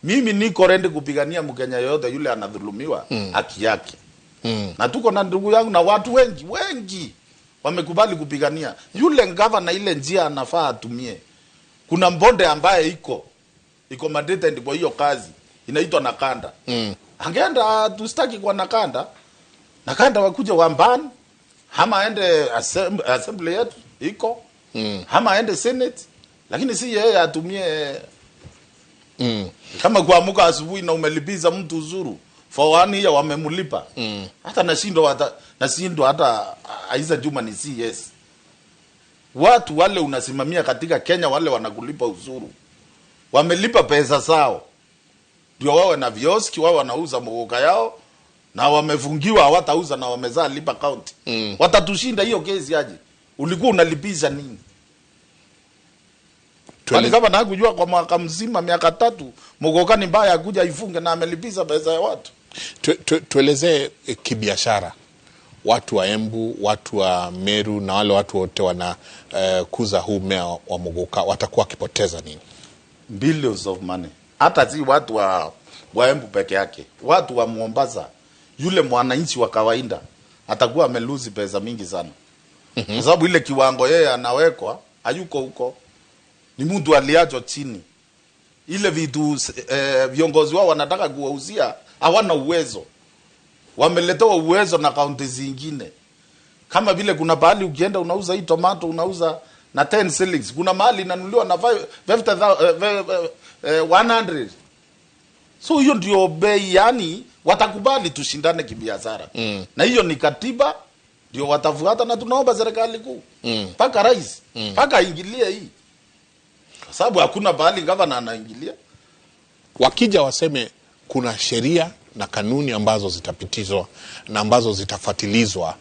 Mimi niko ready kupigania Mkenya yoyote yule anadhulumiwa haki yake. Na tuko na ndugu yangu na watu wengi wamekubali kupigania. Yule gavana ile njia anafaa atumie. Kuna mbonde ambaye iko mandated kwa hiyo kazi. Inaitwa Nakanda. Angeenda tustaki kwa Nakanda. Nakanda wakuja wambani. Hama aende assembly yetu iko. Hama aende senate. Lakini si yeye atumie kama kuamuka asubuhi na umelipiza mtu uzuru for 1 year wamemulipa. Hata nashindwa hata Aiza Juma ni CS. Watu wale unasimamia katika Kenya wale wanakulipa uzuru. Wamelipa pesa zao. Ndio wao na vioski wao wanauza mogoka yao na wamefungiwa hawatauza na wamezaa lipa county. Watatushinda hiyo kesi aje. Ulikuwa unalipisha nini? Kwani gavana hakujua kwa mwaka mzima miaka 3 Muguka ni mbaya kuja ifunge na amelipiza pesa ya watu. Tuelezee kibiashara. Watu wa Embu, watu wa Meru na wale watu wote wana kuza huu mmea wa Muguka watakuwa wakipoteza nini? Billions of money. Hata si watu wa Embu peke yake. Watu wa Mombasa, yule mwananchi wa kawaida atakuwa ameluzi pesa mingi sana. Kwa sababu ile kiwango yeye anawekwa hayuko huko. Ni mtu aliacho chini. Ile vitu viongozi wao wanataka kuwauzia hawana uwezo. Wameletewa uwezo na kaunti zingine. Kama vile kuna pahali ukienda unauza hii tomato unauza na 10 shillings. Kuna mahali inanunuliwa na 100. So hiyo ndio bei, yani watakubali tushindane kibiashara. Na hiyo ni katiba ndio watafuata, na tunaomba serikali kuu paka rais paka ingilie hii. Kwa sababu hakuna pahali gavana anaingilia. Wakija waseme kuna sheria na kanuni ambazo zitapitizwa na ambazo zitafuatilizwa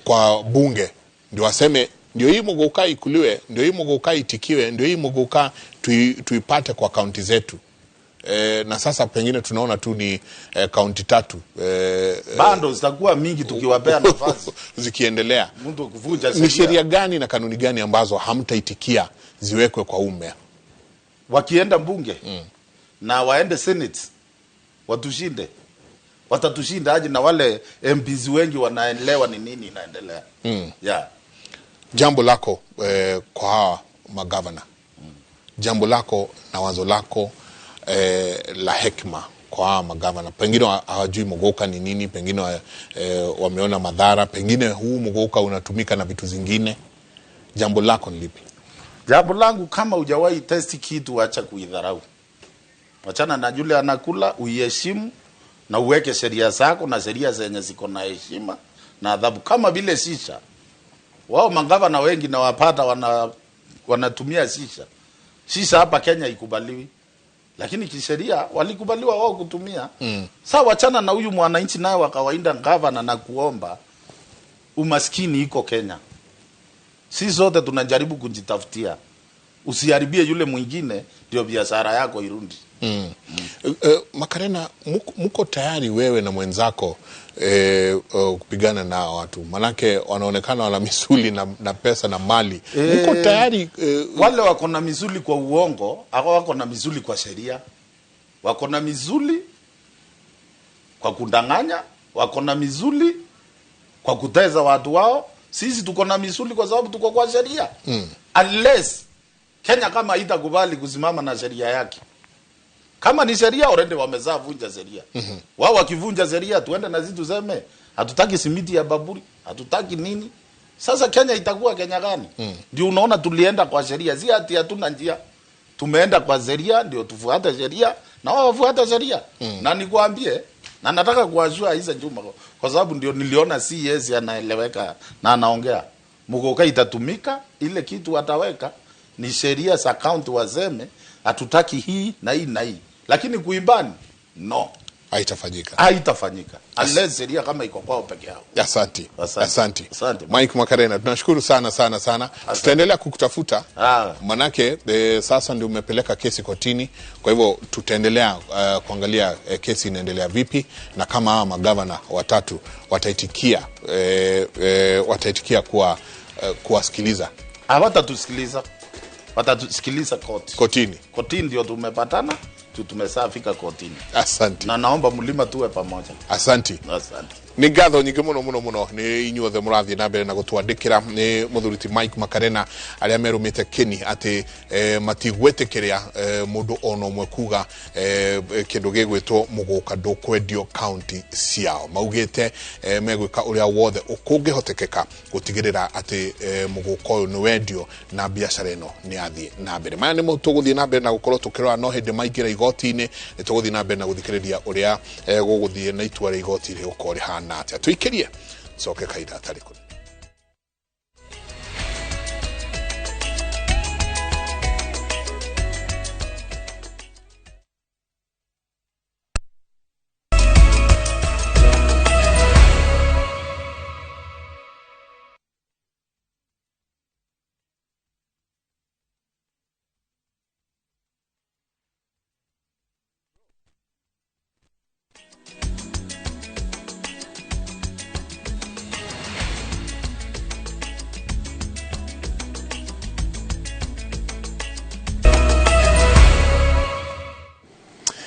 kwa bunge ndio waseme ndio hii Muguka ikuliwe, ndio hii Muguka itikiwe, ndio hii Muguka tuipate kwa kaunti zetu. Na sasa pengine tunaona tu ni kaunti 3 bando zitakuwa mingi tukiwapea nafasi zikiendelea. Mtu kuvunja ni sheria gani na kanuni gani ambazo hamtaitikia ziwekwe kwa umma? Wakienda bunge na waende senate watushinde, watatushinda aje? Na wale MPs wengi wanaelewa ni nini inaendelea. Yeah. Jambo lako kwa hawa magavana, jambo lako na wazo lako la hekima kwa hawa magavana, pengine hawajui Muguka ni nini, pengine wameona madhara, pengine huu Muguka unatumika na vitu zingine. Jambo lako ni lipi? Jambo langu, kama hujawahi test kitu acha kuidharau. Wachana na yule anakula, uiheshimu na uweke sheria zako na sheria zenye ziko na heshima na adhabu. Kama vile shisha, wao magavana wengi na wapata wanatumia shisha. Shisha hapa Kenya ikubaliwi, lakini kisheria walikubaliwa wao kutumia. Sasa wachana na huyu mwananchi naye wa kawaida gavana, na kuomba, umaskini iko Kenya. Sisi zote tunajaribu kujitafutia. Usiharibie yule mwingine ndio biashara yako irundi. Makarena, mko tayari wewe na mwenzako kupigana na watu? Manake wanaonekana wana misuli na pesa na mali. Mko tayari? Wale wako na misuli kwa uongo, hao wako na misuli kwa sheria. Wako na misuli kwa kudanganya, wako na misuli kwa kuteza watu wao. Sisi tuko na misuli kwa sababu tuko kwa sheria. Unless Kenya kama haitakubali kusimama na sheria yake. Kama ni sheria already wamezaa vunja sheria. Wao wakivunja sheria tuende na sisi tuseme hatutaki simiti ya baburi, hatutaki nini. Sasa Kenya itakuwa Kenya gani? Ndio unaona tulienda kwa sheria, si ati hatuna njia. Tumeenda kwa sheria ndio tufuate sheria na wao wafuate sheria. Na nikwambie, na nataka kuashua hizo Juma kwa sababu ndio niliona CS anaeleweka na anaongea. Muguka itatumika, ile kitu ataweka ni sheria za county waseme hatutaki hii na hii na hii. Lakini kuibani no, haitafanyika unless sheria kama iko kwao peke yao. Asante. Mike Makarena, tunashukuru sana. Tutaendelea kukutafuta. Manake sasa ndio umepeleka kesi kotini. Kwa hivyo tutaendelea kuangalia kesi inaendelea vipi, na kama hawa magavana watatu wataitikia kuwasikiliza. Hawatatusikiliza. Watatusikiliza kotini. Kotini ndio tumepatana, tumesafika kotini. Asante. Na naomba mlima tuwe pamoja. Asante. Ni gatho nyingi muno ni inyuothe murathie na mbere na gutwandikira. Ni muthuriti Mike Makarena aria merumite kini ati matigwetikiria mundu ono mwe kuga kindu gigwitwo Muguka ndukwendio county ciao. Maugite megwika uria wothe ukungihotekeka gutigirira ati Muguka uyu ni wendio na biashara ino ni athie na mbere. Maya ni mutuguthie na mbere na gukorwo tukirora no hindi maingira igoti-ini, ni tuguthie na mbere na guthikiriria uria guguthie na itua ria igoti ri ukori hana atia. Tuikirie soke kaida tarikuni.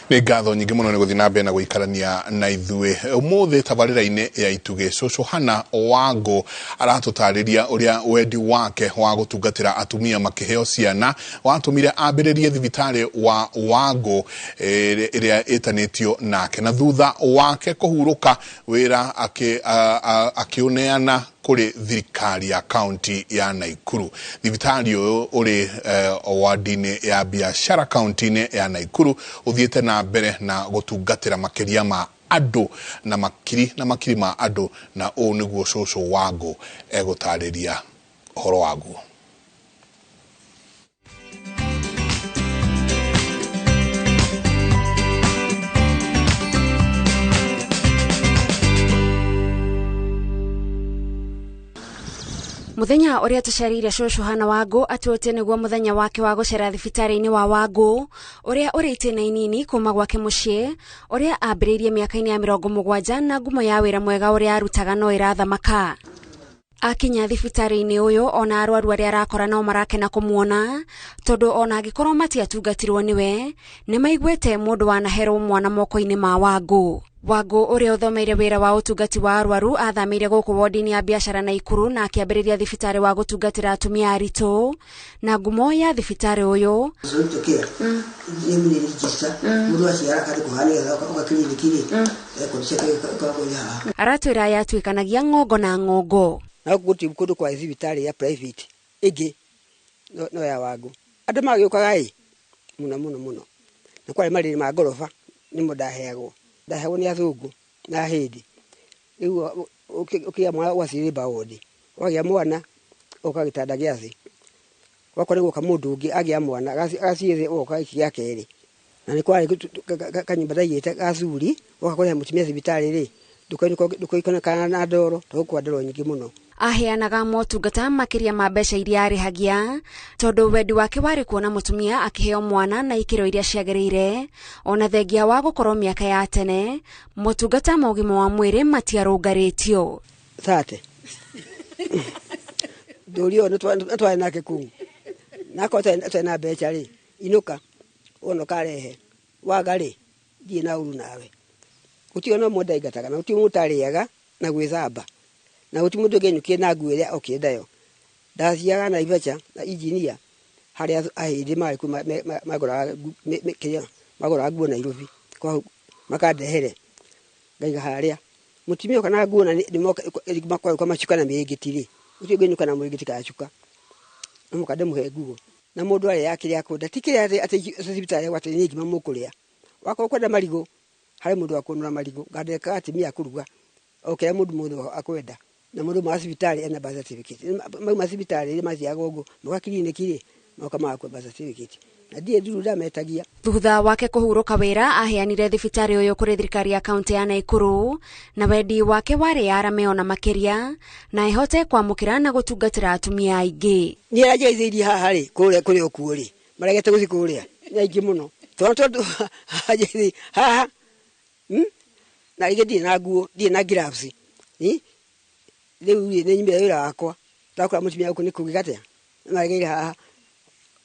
Nĩ ngatho nyingĩ mũno nĩ gũthiĩ na mbere na gũikarania na ithuĩ. Ũmũthĩ tabarĩra-inĩ ya Ituge, Cũcũ Hannah Wangũ aratũtarĩria ũrĩa wendi wake wa gũtungatĩra atumia makĩheo ciana watũmire ambĩrĩrie thibitarĩ wa Wangũ ĩrĩa ĩtanĩtio nake, na thutha wake kũhurũka wĩra akĩũneana kũrĩ thirikari ya kaunti ya Naikuru. Thibitarĩ ũyũ ũrĩ wadi-inĩ ya biashara kaunti-inĩ ya Naikuru ũthiĩte na mbere na gũtungatĩra makĩria ma andũ na makiri ma andũ, na ũũ nĩguo Cũcũ Wangũ egũtarĩria ũhoro waguo. Muthenya uria tucerire Cũcũ Hannah Wangũ atuĩte nĩguo muthenya wake wa gũcera thibitarĩ-inĩ wa Wangũ uria ũrĩ itĩna inini kuma gwake mũciĩ uria ambĩrĩirie mĩaka-inĩ ya 70 na ngumo ya wĩra mwega uria arutaga no ĩrathamaka. Akinya thibitarĩ-inĩ ũyũ ona arwaru arĩa arakora no marakena kũmuona tondu ona angĩkorwo matiatungatirwo nĩwe nĩmaiguĩte mũndũ wanaherwo mwana moko-inĩ ma Wangũ. Wangũ uria uthomeire wĩra wa utungati wa arwaru athamĩire gũkũ wodi-inĩ ya biashara Naikuru na akĩambĩrĩria thibitarĩ wa gũtungatĩra atumia aritũ, na ngumo ya thibitarĩ ũyũ aratwĩra yatuĩkanagia ng'ongo na ng'ongo. Na gũtĩ kũndũ kwa thibitarĩ ya private ĩngĩ no ya Wangũ andũ magĩũkaga mũno na kwarĩ marĩrĩ ma ngoroba nĩmo ndaheagwo nĩ athũngũ na hĩndĩ rĩu ũkĩgĩa mwana gwacirĩmba wodi wagĩa mwana ũkagĩtanda gĩa thĩ wakora gũka mũndũ ũngĩ agĩa mwana agaciĩthĩ ũka gĩa kerĩ na nĩ kwarĩ kanyũmba ndaigĩte gacuri ũgakora mũtumia thibitarĩ ndũkoikana na ndoro tũgũkwa ndoro nyingĩ mũno. Aheanaga motungata makĩria ma mbeca iria arĩhagia tondu wendi wake warĩ kuona mũtumia akĩheo mwana na ikĩro iria ciagĩrĩire, ona thengia wa gũkorwo mĩaka ya tene motungata ma ũgima wa mwĩrĩ matiarũngarĩtio. Thate ndurio nĩtwarĩ nake kũu nako twena mbeca rĩ inũka ono karehe waga rĩ thiĩ na ũru nawe gũtirĩ no mũndũ aingataga na gũtirĩ mũndũ arĩaga na gwĩthamba na gũtirĩ mũndũ ũngĩnyukia na nguo ĩrĩa okĩndayo. Ndathiaga na Ibacha na injinia harĩa ahĩndĩ marĩ kuo magũraga nguo Nairobi makandehere ngaiga harĩa mũtumia oka na nguo na nĩmakwaruka macuka na mĩrĩngĩti rĩ gũtirĩ ũngĩnyuka na mũrĩngĩti kacuka na mũka ndĩmũhe nguo na mũndũ arĩa yakĩrĩa akũnda tikĩrĩa atĩ thibitarĩ gwatĩ nĩ ngima mũkũrĩa wakorwo kwenda marigũ harĩ mũndũ wa kũnũra marigũ ngandeka atimia kũruga okĩra mũndũ mũndũ akwenda na mũndũ ma thibitarĩ ena birth certificate ma thibitarĩ maciaga ũguo mũgakiriniki rĩ moka makwa birth certificate na ndiye nduru ndametagia. Thutha wake kũhurũka wĩra aheanire thibitarĩ ũyũ kũrĩ thirikari ya kaunti ya Naikuru na wendi wake warĩ arame ona makĩria na ehote kwamũkĩra na gũtungatĩra atumia aingĩ. Nĩ ajeithĩirie haha rĩ kũrĩa ũkuo rĩ maregete gũthi kũrĩa nĩ aingĩ mũno tondu ajeithĩirie haha na igedi na nguo ndiye na gloves rĩu nĩ nyimire wĩra wakwa ndakora mũtumia gũkũ nĩ kũgĩgatea maregeire haha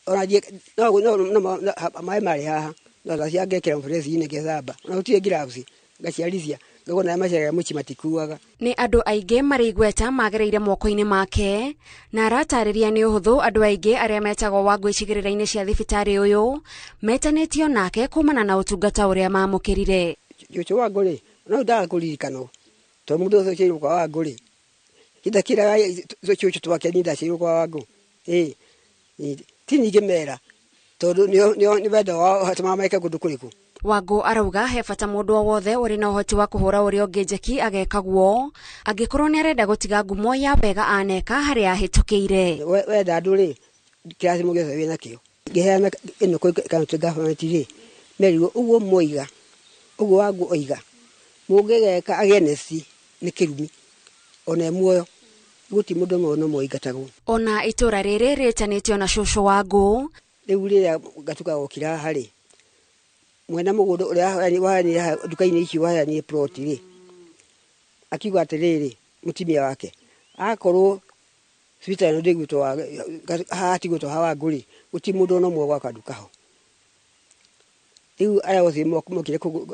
ona ndiye no maĩ marĩ haha no ndacia ngekĩra mbureci-inĩ ngethamba na gũtirĩ gloves ngaciarithia ngagona macera mũci matikuaga. Nĩ andũ aingĩ marĩ igweta magereire moko-inĩ make na aratarĩria nĩ ũhũthũ andũ aingĩ arĩa metagwo Wangũ icigĩrĩra-inĩ cia thibitarĩ ũyũ metanĩtio nake kumana na ũtungata ũrĩa mamũkĩrire. Cũcũ Wangũ rĩ no ndaga kũririkana to mũndũ ũcio cĩirwo kwa Wangũ rĩ kĩndakĩra cũcũ twake nĩ ndacĩirwo kwa Wangũ ti ningĩ mera tondu nĩ wenda wao hatamamaike kũndũ kũrĩkũ. Wangũ arauga he bata mũndũ o wothe ũrĩ na ũhoti wa kũhũra ũrĩa ũngĩ njeki agekagwo angĩkorwo nĩ arenda gũtiga ngumo ya wega aneka harĩa ahĩtũkĩire. Wenda andũ rĩ kĩrathi mũgĩothe wĩna kĩo ngĩheana ĩno kaunti government rĩ merirwo ũguo moiga ũguo Wangũ oiga mũngĩgeka agenesi nĩ kĩrumi ona muoyo guti mũndũ mũno moigatagwo. Ona itũra rĩrĩ rĩtanĩtio na Cũcũ Wangũ rĩu rĩrĩa gatuka gũkira harĩ mwena mũgũndũ ũrĩa wahani duka-inĩ icio wahani plot rĩ akiuga atĩrĩrĩ mũtumia wake akorwo thibitarĩ ndĩgwĩtwo haha tigwĩtwo ha Wangũ rĩ guti mũndũ no mwe gwaka duka ho riu ara othi mokire ku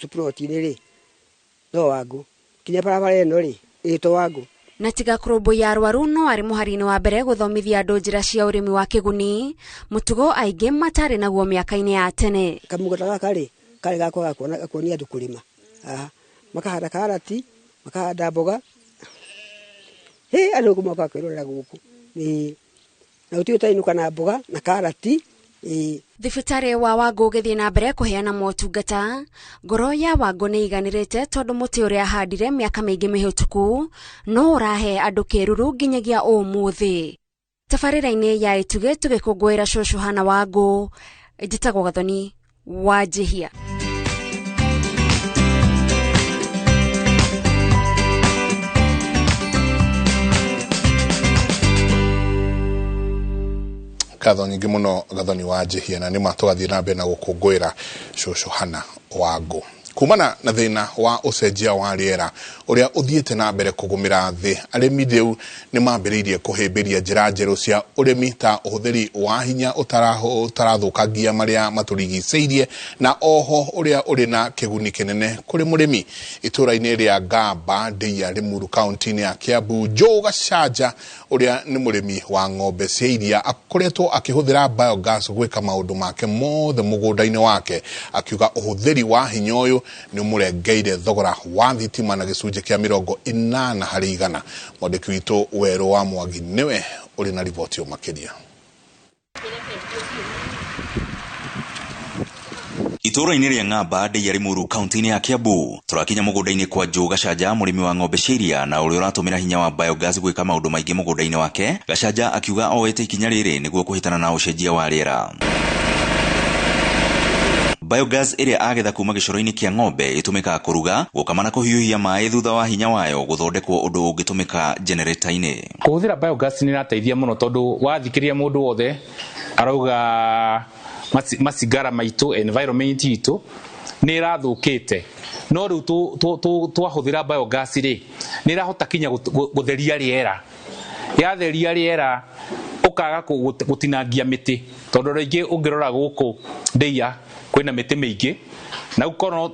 suproti ri no wangu kinya barabara eno ri ito wangu na tiga kurobo ya arwaru no ari muharini wa mbere guthomithia andu njira cia urimi wa kiguni mutugo aige matari naguo miaka-ini ya tene kamugota gaka ri kare gakwa kuonia andu kurima makahanda karati makahanda mboga andu gumoka kwirorera guku na utiutainuka na mboga na karati Thibitari wa Wangu githie na mbere kuheana motungata ngoro ya Wangu ni iganirite tondu muti uria handire miaka mingi mihituku no urahe andu kiruru nginyagia umuthi. Tabarira-ini ya ituge tugikungwira Shosho Hana Wangu njitagwo Gathoni wa Jihia. Katho nyingi muno Gathoni wa Jihia na nima tugathie na mbere na gukungwira Shosho Hana Wangu. Kumana na thina wa ucenjia wa riera uria uthiete na mbere kugumira thi arimi riu ni mambiririe kuhimbiria njira njeru cia urimi ta uhuthiri wa hinya utarathukangia maria maturigiceirie na oho uria uri na kiguni kinene kuri murimi itura-ini ria Ngamba Ndeia Limuru kaunti-ini ya Kiambu. Joe Gacanja uria ni murimi wa ng'ombe cia iria akoretwo akihuthira biogas gwika maundu make mothe mugunda-ini wake akiuga uhuthiri wa hinya uyu ni murengeire thogora wa thitima na gicunje kia 80 harĩ 100. Mwandiki witu Weru wa Mwangi niwe uri na riboti umakiria. Itura-ini ria Ngamba Ndeia Limuru kaunti-ini ya Kiambu turakinya mugunda-ini kwa Joe Gacanja murimi wa ng'ombe cia iria na uria uratumira hinya wa biogas gwika maundu maingi mugunda-ini wake. Gacanja akiuga oete ikinya riri niguo kuhitana na ucenjia wa riera. Biogas iria agetha kuma gicoro-ini kia ng'ombe itumika kuruga gukamana kuhiuhia mai thutha wa hinya wayo guthondekwo undu ungitumika generator-ini. Kuhuthira biogas ni rateithia muno tondu wathikiria mundu wothe arauga masigara maitu environment itu ni rathukite no riu twahuthira biogas ri ni rahota kinya gutheria riera yatheria riera ukaga gutinangia miti tondu ringi ungirora guku Ndeia kwina miti mingi na uko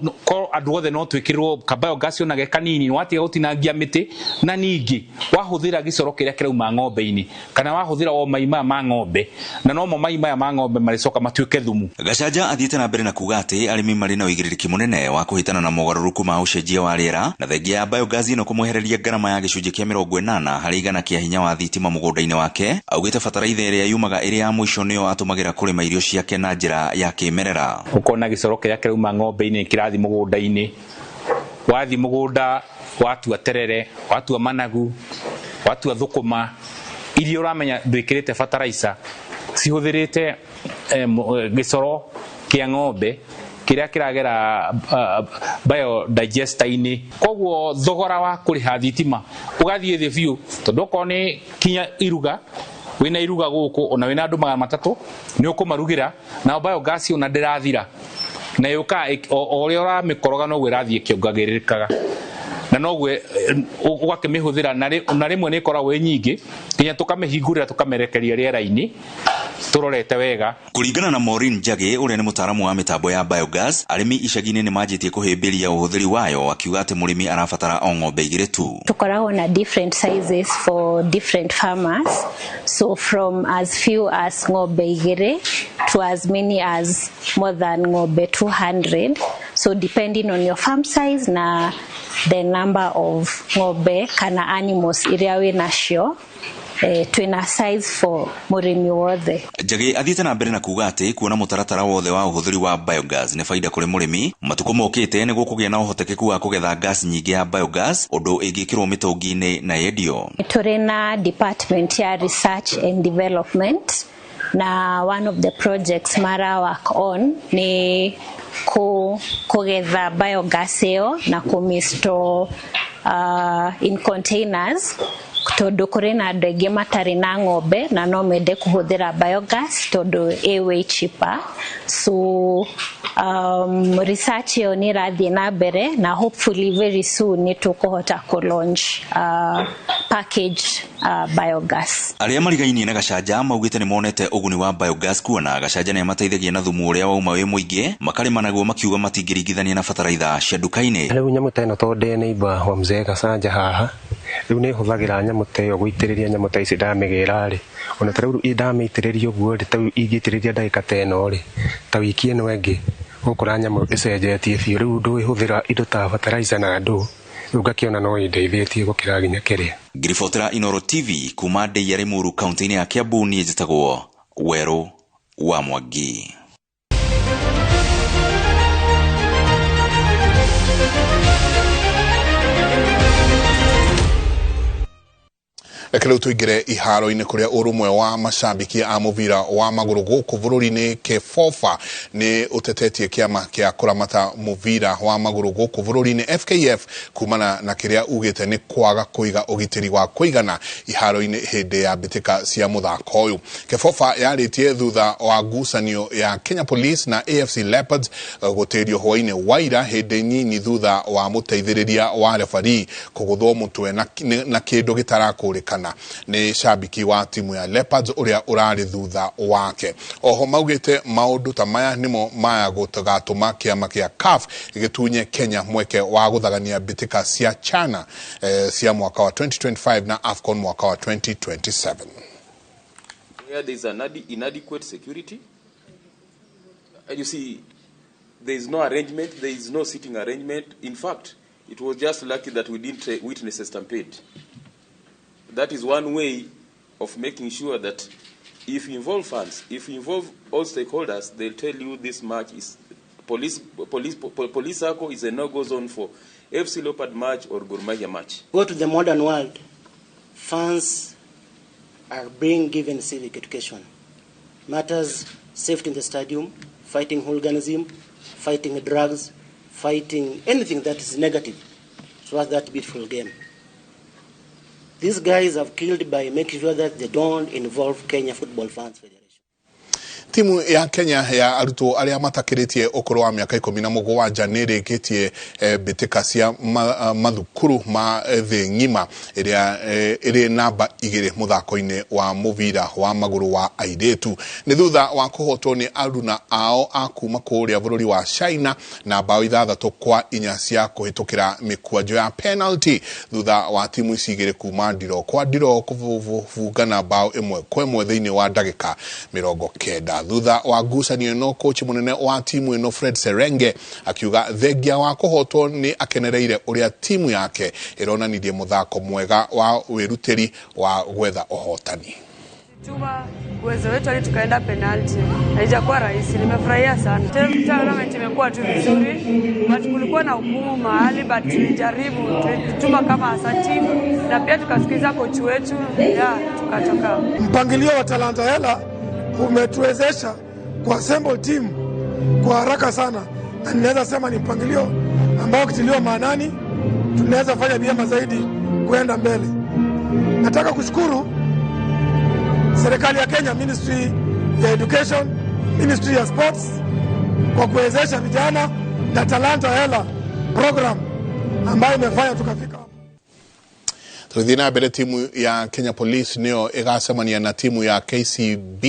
andu othe no twikirwo ka biogas onage kanini watiga gutinangia miti na ningi wahuthira gicoro kiria kirauma ng'ombe-ini kana wahuthira o mai ma ng'ombe na no mo mai ma ng'ombe maricoka matuike thumu. Gacanja athiete na mbere na kuga ati arimi mari na uigiriki munene wa kuhitana na mogaruruku ma ucenjia wa riera na thengia ya biogas ino kumwehereria garama ya gicunje kia 80 harĩ 100 kia hinya wa thitima mugunda-ini wake. Augite bataraitha iria yumaga iria ya mwisho niyo atumagira kurima irio ciake na njira ya kimerera. Ukona gicoro kiria kirauma ng'ombe-ini kirathi mugunda-ini wathi mugunda watua terere watua managu watua thukuma irio uramenya ndwikirite fertilizer cihuthirite gicoro kia ng'ombe kiria kiragera biodigester-ini koguo thogora wa kuriha thitima ugathie thi biu tondu ko ni kinya iruga wina iruga guku ona wina andu 300 ni ukumarugira na biogas ona ndirathira na yuka oria uramikoroga no gwirathie kiongagirikaga na no gwe ugakimihuthira na rimwe ni koragwo nyingi kinya tukamihingurira tukamerekeria riera-ini turorete wega. Kuringana na Maureen Njagi uria ni mutaramu wa mitambo ya biogas arimi icagi-ini ni manjitie kuhimbiria uhuthiri wayo akiuga ati murimi arabatara o ng'ombe igire tu. Tukoragwo na different sizes for different farmers, so from as few as ng'ombe igire to as many as more than ng'ombe 200, so depending on your farm size na the number of ng'ombe kana animals iria winacio twina size for murimi wothe. Njagi athiete na mbere na kuga ati kuona mutaratara wothe wa uhuthiri wa biogas ni faida kuri murimi matuko mokite niguo kugia na uhotekeku wa kugetha gas nyingi ya biogas undu ingikirwo mitungi-ini na yendio. Turi na department ya research and development na one of the projects mara work on ni kugetha biogas eo na kumistore in containers tondu kuri na andu aingi matari na ng'ombe na no mende kuhuthira biogas tondu way cheaper. So research yo ni rathie na mbere na hopefully very soon ni tukuhota ku launch packaged biogas. Aria marigainie na Gacanja maugite ni monete uguni wa biogas kuona Gacanja ni mateithagia na thumu uria wauma wi muingi makarima naguo makiuga matingirigithania na bataraitha cia duka-ini. Riu nyamu ta ino tonde neighbor wa mzee Gacanja haha riu ni huthagira nyamu ta iyo guitiriria nyamu ta ici ndamigira ri ona ta riu ndamitiriria uguo ri ta igitiriria ndagika ta ino ri ta wiki ino engi ukura nyamu icenjetie biu riu ndu ihuthira indo ta fertilizer na ndu ugakiona no indeithĩtie gukira ginya kiria. Ngiribotera Inoro TV kuma Ndeiya Limuru kaunti-ini ya Kiambu ni njitagwo Weru wa Mwangi. Reke rĩu tũingĩre iharo-inĩ kũrĩa ũrũmwe wa macambĩki a mũbira wa magũrũ gũkũ bũrũri-inĩ Kefofa nĩ ũtetetie kĩama kĩa kũramata mũbira wa magũrũ gũkũ bũrũri-inĩ FKF kumana na kĩrĩa ugĩte nĩ kwaga kũiga ũgitĩri wa kũigana iharo-inĩ hĩndĩ ya mbĩtĩka cia mũthako ũyũ. Kefofa yarĩtie thutha wa ngucanio ya Kenya Police na AFC Leopards gũtĩrio hwaĩ-inĩ wa ira hĩndĩ nyinyi thutha wa mũteithĩrĩria wa referee kũgũthwo mũtwe na kĩndũ gĩtarakũrĩkana ni shabiki wa timu ya Leopards uria urari thutha wake. Oho maugite maundu ta maya nimo maya gũgatũma kĩama kĩa CAF gĩtunye Kenya mweke wa gũthagania mbĩtĩka cia China cia mwaka wa 2025 na AFCON mwaka wa 2027. Where there is an inadequate security, you see, there is no arrangement, there is no sitting arrangement. In fact, it was just lucky that we didn't witness a stampede. That is one way of making sure that if you involve fans, if you involve all stakeholders, they'll tell you this match is police circle is a no-go zone for FC Leopard match or Gor Mahia match. Go to the modern world, fans are being given civic education. Matters safety in the stadium, fighting hooliganism, fighting drugs, fighting anything that is negative towards that beautiful game. These guys have killed by making sure that they don't involve Kenya Football Fans Federation. Timu ya Kenya ya arutwo aria matakiritie ukuru wa miaka 17 nĩrĩkĩtie mbĩtĩka cia mathukuru ma thĩ ng'ima iria ĩrĩ namba 2 mũthako-inĩ wa mũbira wa magũrũ wa airĩtu. Nĩ thutha wa kũhotwo nĩ aruna ao a kuma kũrĩa bũrũri wa China na bao 6-4 cia kũhĩtũkĩra mĩkwanjo ya penalty thutha wa timu ici igĩrĩ kuma ndiro kwa ndiro kũbungana bao 1-1 thĩinĩ wa ndagĩka 90. Thutha wa ngucanio no coach munene wa timu ino Fred Serenge akiuga thengia wa kuhotwo ni akenereire uria timu yake ironanirie muthako mwega wa wiruteri wa gwetha uhotani. Tuma uwezo wetu hadi tukaenda penalty. Haijakuwa rahisi. Nimefurahia sana. Tournament imekuwa tu vizuri. But kulikuwa na hukumu mahali but tulijaribu tulituma kama asa team na pia tukasikiza coach wetu tukatoka. Mpangilio wa Talanta Hela umetuwezesha kwa assemble team kwa haraka sana, na ninaweza sema ni mpangilio ambao kitiliwa maanani tunaweza fanya vyema zaidi kwenda mbele. Nataka kushukuru serikali ya Kenya, Ministry ya Education, Ministry ya Sports kwa kuwezesha vijana na Talanta Hela program ambayo imefanya tukafika. Tulithina mbere timu ya Kenya Police nio igacemania na timu ya KCB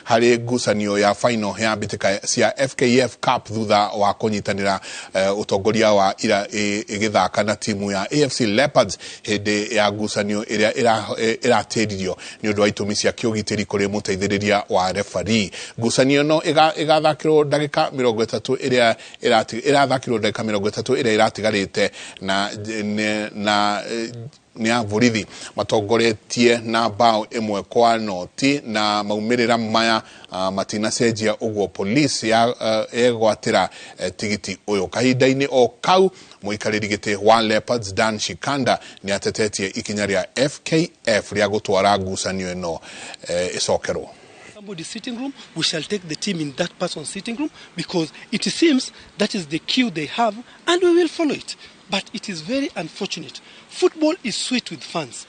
harĩ ngucanio ya final ya mbĩtĩka cia FKF Cup thutha wa kũnyitanĩra utongoria wa ira igĩthaka na timu ya AFC Leopards hĩndĩ ya ngucanio ĩrĩa ĩratĩririo nĩ ũndũ wa itũmi cia kĩũgitĩri kũrĩ mũteithĩrĩria wa referee. Ngucanio no igathakĩrwo ndagĩka 30 ĩrĩa irathakĩrwo ndagĩka 30 ĩrĩa iratigarĩte na ni avurithi matongoretie na bao 1-0 na maumirira maya matina cenjia uguo polisi ya egwatira tigiti uyo kahinda-inĩ o kau muikarĩri gĩtĩ wa Leopards Dan Shikanda ni atetetie ikinya rĩa FKF rĩa gũtwara ngucanio ĩno icokerwo. Somebody's sitting room, we shall take the team in that person's sitting room because it seems that is the cue they have and we will follow it. But it is very unfortunate. Football is sweet with fans.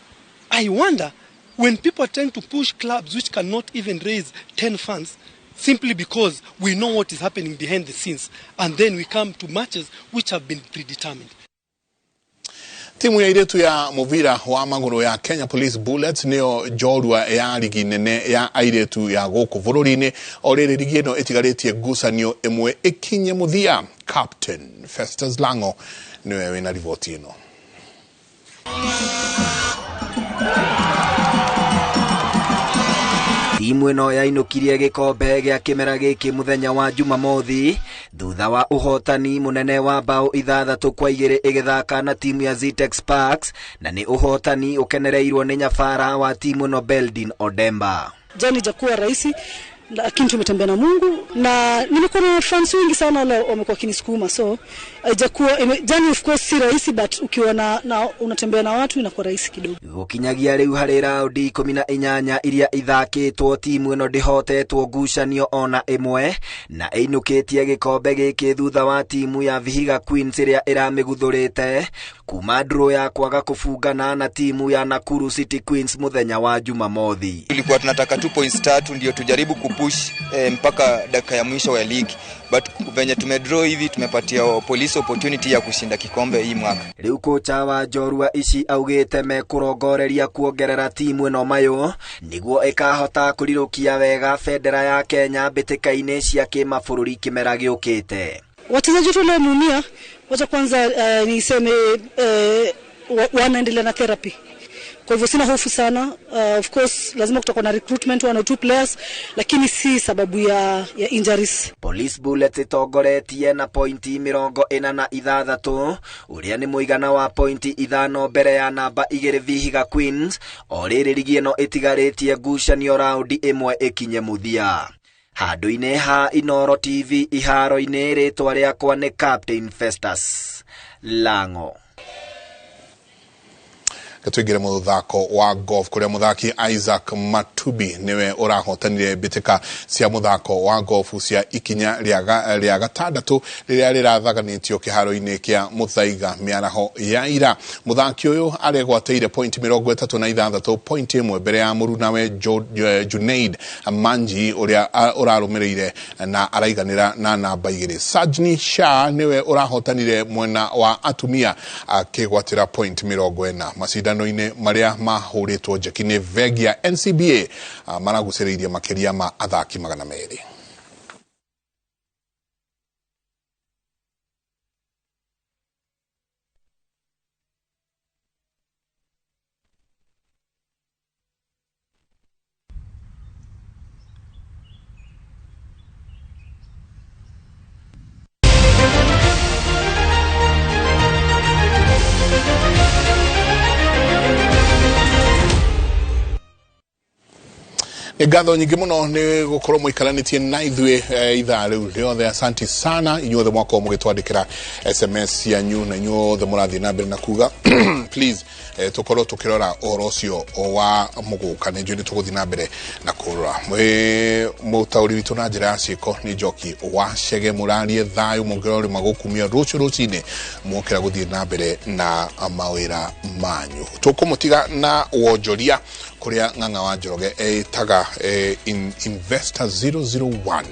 I wonder when people tend to push clubs which cannot even raise 10 funds simply because we know what is happening behind the scenes, and then we come to matches which have been predetermined. Timu ya iretu ya muvira wa maguru ya Kenya Police Bullets neo jorua ya ligi nene ya airetu ya goko bururi-ini orere ligi ino itigaretie gucanio imwe ikinye muthia. Captain Festus Lango niwe wina riboti ino. Timu ino yainukirie gikombe gya kimera giki muthenya wa Jumamothi thutha wa uhotani munene wa bao 6-2 igithaka na timu ya Zitex Sparks, na ni uhotani ukenereirwo ni nyabara wa timu no Beldin Odemba. Jani jakuwa rahisi, lakini tumetembea na Mungu na nimekuwa na fans wengi sana wale wamekuwa kinisukuma, so haijakuwa jani of course si rahisi, but ukiwa na unatembea na watu inakuwa rahisi kidogo. Gukinyagia riu hari raundi 18 iria ithakitwo, timu ino ndihotetwo ngucanio ona imwe na einukitie gikombe giki thutha wa timu ya Vihiga Queens iria iramiguthurite kuma draw ya kwaga kufungana na timu ya Nakuru City Queens muthenya wa Jumamothi. Tulikuwa tunataka 2 points 3 ndio tujaribu kupush mpaka dakika ya mwisho ya ligi, but venye tumedraw hivi tumepatia Police opportunity ya kushinda kikombe hii mwaka. Riu kocha wa Jorua ici augite mekurongoreria kuongerera timu ino mayo niguo ikahota kurirukia wega federa ya Kenya mbitikaine cia kimabũrũri kimera giukite. Wachezaji wetu leo muumia, wacha kwanza niseme wanaendelea na therapy. Kwa hivyo sina hofu sana. Of course lazima kutakuwa na recruitment 1 or 2 players, lakini si sababu ya injuries. Police Bullets itongoretie na pointi 46 uria ni muigana wa pointi 5 mbere ya namba 2 Vihiga Queens, oriri ligi ino itigaretie ngucanio raundi imwe ikinye muthia. Handu-ini ha Inoro TV iharo-ini ritwa riakwa ni Captain Festus Lango. Katwigire muthako wa golf kuria muthaki Isaac Matubi niwe urahotanire bitika cia muthako wa golf cia ikinya ria gatandatu riria rirathaganitio kiharo-ini kia Muthaiga miaraho ya ira. Muthaki uyu aregwateire point 36 point imwe mbere ya murunawe Junaid Manji uria urarumirire na araiganira na namba 2. Sajni Shah niwe urahotanire mwena wa atumia akigwatira point 40. Masida ine maria mahuritwo njeki Vegia NCBA maraguciriirie makiria ma athaki 200. Ngatho nyingi muno ni gukorwo muikaranitie na ithue ithaa riu riothe. Asanti sana inyuothe mwako mugitwandikira SMS yanyu na inyuothe murathi na mbere na kuga please tukorwo tukirora orocio wa muguka ni njuri tuguthi na mbere na kurora mutauri witu na njira ya ciiko ni Njoki wa Chege. Murarie thayu mungirori magukumia rucio rucine mwokera guthii na mbere na mawira manyu. Tukumutiga na wonjoria kuria Ng'ang'a wa Njoroge etaga Investor 001